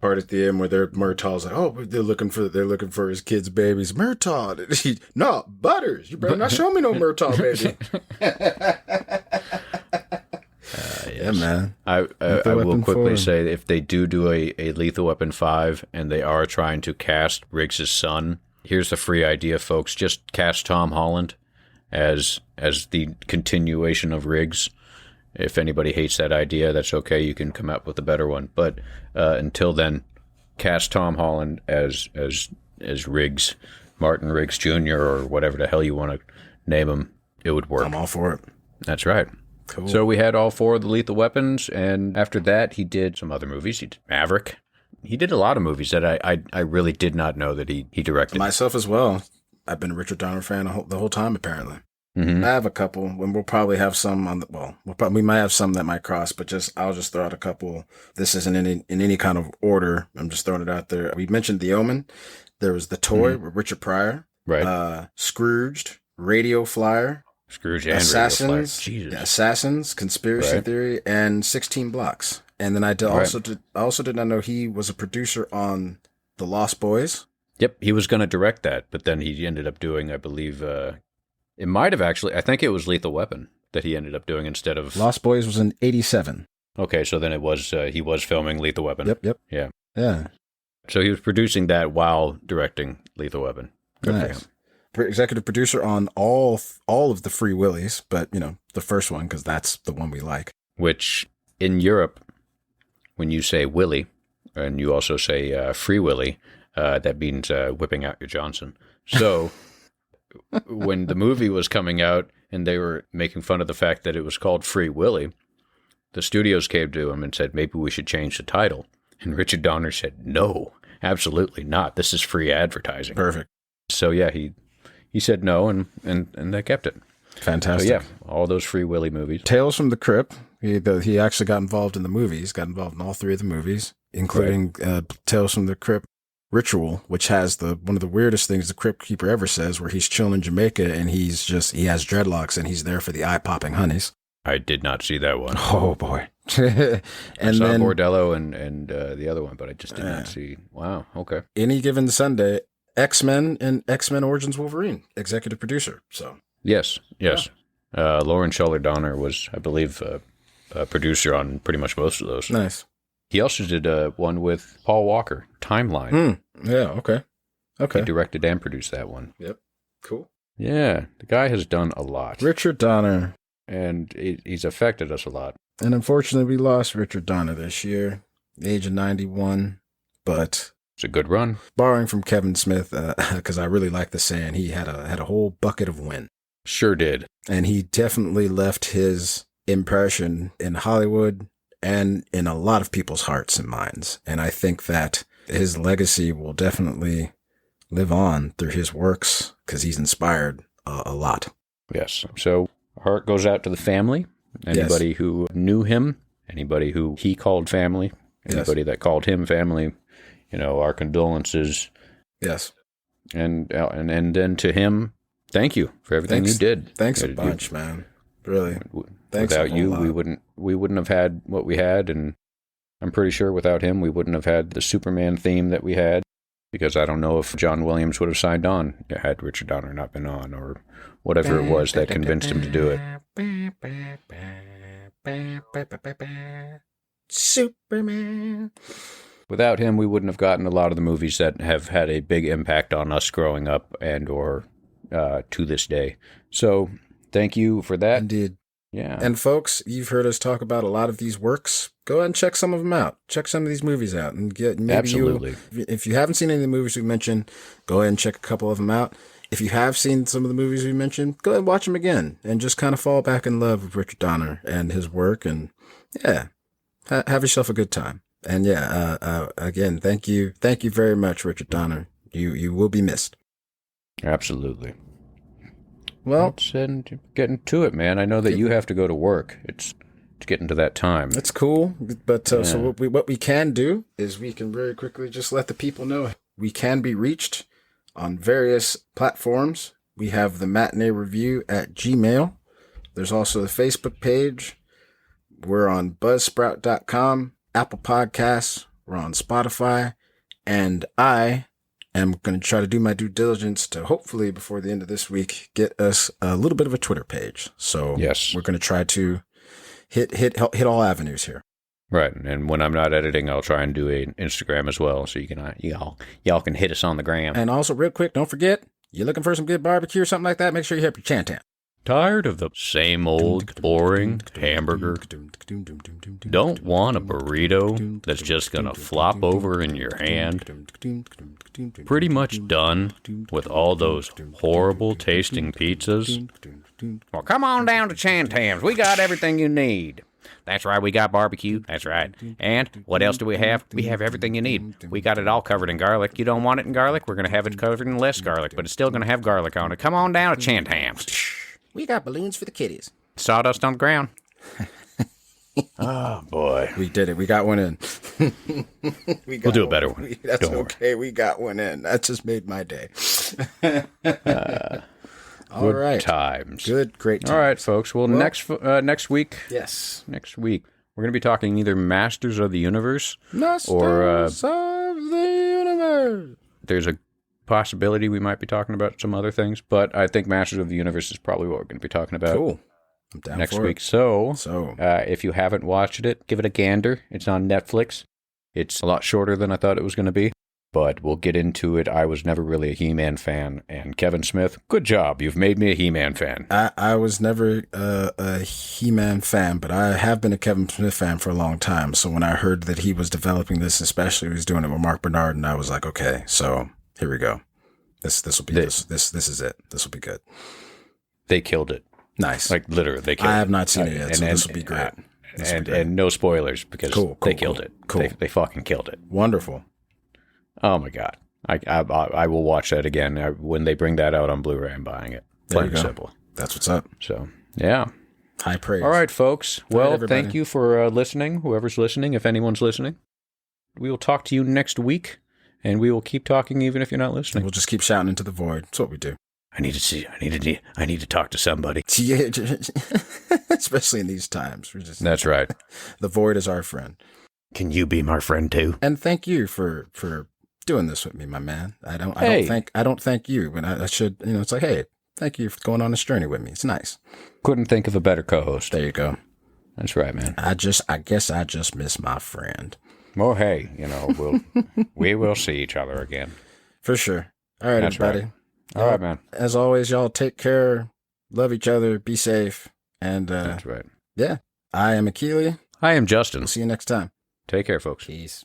Part at the end where Murtaugh's like, oh, they're looking for his kid's babies. Murtaugh, no, Butters, you better not show me no Murtaugh baby. Yeah, man. I Lethal will Weapon quickly 4. say if they do a Lethal Weapon 5 and they are trying to cast Riggs' son, here's the free idea, folks. Just cast Tom Holland as the continuation of Riggs. If anybody hates that idea, that's okay. You can come up with a better one. But until then, cast Tom Holland as Riggs, Martin Riggs Jr. or whatever the hell you want to name him. It would work. I'm all for it. That's right. Cool. So we had all 4 of the Lethal Weapons, and after that, he did some other movies. He did Maverick. he did a lot of movies that I really did not know that he directed. Myself as well. I've been a Richard Donner fan the whole time, apparently. Mm-hmm. I have a couple, and we'll probably have some on the, we might have some that might cross, but I'll just throw out a couple. This isn't in any kind of order. I'm just throwing it out there. We mentioned The Omen. There was The Toy with Richard Pryor. Right. Scrooged, Radio Flyer. Scrooge and Assassins, Radio Flyer. Jesus. Yeah, Assassins, Conspiracy Theory, and 16 Blocks. And then I also did not know he was a producer on The Lost Boys. Yep, he was going to direct that, but then he ended up doing, I believe, it might have actually, I think it was Lethal Weapon that he ended up doing instead of... Lost Boys was in 87. Okay, so then it was, he was filming Lethal Weapon. Yep. Yeah. So he was producing that while directing Lethal Weapon. Good for him. Executive producer on all of the Free Willies, but, the first one, because that's the one we like. Which, in Europe, when you say Willy, and you also say Free Willy, that means whipping out your Johnson. So... when the movie was coming out and they were making fun of the fact that it was called Free Willy, the studios came to him and said, maybe we should change the title. And Richard Donner said, no, absolutely not. This is free advertising. Perfect. So yeah, he said no, and they kept it. Fantastic. So yeah, all those Free Willy movies. Tales from the Crypt. He actually got involved in the movies, got involved in all three of the movies, including Tales from the Crypt Ritual, which has one of the weirdest things the Crypt Keeper ever says, where he's chilling in Jamaica and he has dreadlocks and he's there for the eye-popping honeys. I did not see that one. Oh, boy. And I saw Bordello and the other one, but I just did not see. Wow, okay. Any given Sunday, X-Men and X-Men Origins Wolverine, executive producer. So Yes. Lauren Shuller Donner was, I believe, a producer on pretty much most of those. Nice. He also did one with Paul Walker, Timeline. Yeah, okay. He directed and produced that one. Yep. Cool. Yeah, the guy has done a lot. Richard Donner. And he's affected us a lot. And unfortunately, we lost Richard Donner this year, the age of 91. But it's a good run. Borrowing from Kevin Smith, because I really like the saying, he had a whole bucket of wind. Sure did. And he definitely left his impression in Hollywood and in a lot of people's hearts and minds. And I think that his legacy will definitely live on through his works because he's inspired a lot. Yes. So heart goes out to the family, anybody who knew him, anybody who he called family, anybody that called him family, our condolences. Yes. And then to him, thank you for everything you did. Thanks a bunch, man. Really. Thanks. Without you, we wouldn't have had what we had, and I'm pretty sure without him, we wouldn't have had the Superman theme that we had, because I don't know if John Williams would have signed on had Richard Donner not been on, or whatever it was that convinced him to do it. Superman. Without him, we wouldn't have gotten a lot of the movies that have had a big impact on us growing up and or to this day. So thank you for that. Indeed. Yeah. And folks, you've heard us talk about a lot of these works. Go ahead and check some of them out. Check some of these movies out and get maybe Absolutely. If you haven't seen any of the movies we mentioned, go ahead and check a couple of them out. If you have seen some of the movies we mentioned, go ahead and watch them again and just kind of fall back in love with Richard Donner and his work, and have yourself a good time. And again, thank you very much, Richard Donner. You will be missed. Absolutely. Well, let's getting to it, man. I know that you have to go to work. It's getting to that time. That's cool. But so what we can do is we can very quickly just let the people know we can be reached on various platforms. We have the Matinee Review at Gmail. There's also the Facebook page. We're on Buzzsprout.com, Apple Podcasts. We're on Spotify, and I am going to try to do my due diligence to hopefully before the end of this week get us a little bit of a Twitter page. So yes, we're going to try to hit all avenues here. Right, and when I'm not editing, I'll try and do an Instagram as well, so you can y'all can hit us on the gram. And also, real quick, don't forget, you're looking for some good barbecue or something like that, make sure you hit your Chantan. Tired of the same old boring hamburger? Don't want a burrito that's just gonna flop over in your hand? Pretty much done with all those horrible tasting pizzas? Well, come on down to Chantam's. We got everything you need. That's right, we got barbecue. That's right. And what else do we have? We have everything you need. We got it all covered in garlic. You don't want it in garlic? We're going to have it covered in less garlic, but it's still going to have garlic on it. Come on down to Chandham's. We got balloons for the kiddies. Sawdust on the ground. Oh, boy. We did it. We got one in. We'll do a better one. That's Don't worry. okay. We got one in. That just made my day. All Good right. times. Good, great times. All right, folks. Well, next week, Yes. we're going to be talking either Masters of the Universe Masters or of the universe. there's a possibility we might be talking about some other things, but I think Masters of the Universe is probably what we're going to be talking about Cool. I'm down next for week. It. So, So, if you haven't watched it, give it a gander. It's on Netflix. It's a lot shorter than I thought it was going to be, but we'll get into it. I was never really a He-Man fan, and Kevin Smith, good job. You've made me a He-Man fan. I was never a He-Man fan, but I have been a Kevin Smith fan for a long time. So when I heard that he was developing this, especially he was doing it with Mark Bernard, and I was like, okay, so here we go. This will be this is it. This will be good. They killed it. Nice. Like, literally, they killed it. I have not seen it yet, so this will be great. And no spoilers, because they killed it. Cool. They fucking killed it. Wonderful. Oh, my God. I will watch that again. When they bring that out on Blu-ray, I'm buying it. There Plain you and go. simple. That's what's up. So, yeah. High praise. All right, folks. Well, everybody. thank you for listening, whoever's listening, if anyone's listening. We will talk to you next week, and we will keep talking even if you're not listening. We'll just keep shouting into the void. That's what we do. I need to talk to somebody. Yeah, especially in these times. That's right. The void is our friend. Can you be my friend too? And thank you for doing this with me, my man. I don't thank you, but I should, it's like, hey, thank you for going on this journey with me. It's nice. Couldn't think of a better co-host. There you go. That's right, man. I guess I just miss my friend. Well, hey, we will see each other again. For sure. All right, That's everybody. right. All right, man. As always, y'all take care, love each other, be safe, and That's right. yeah. I am Akili. I am Justin. We'll see you next time. Take care, folks. Peace.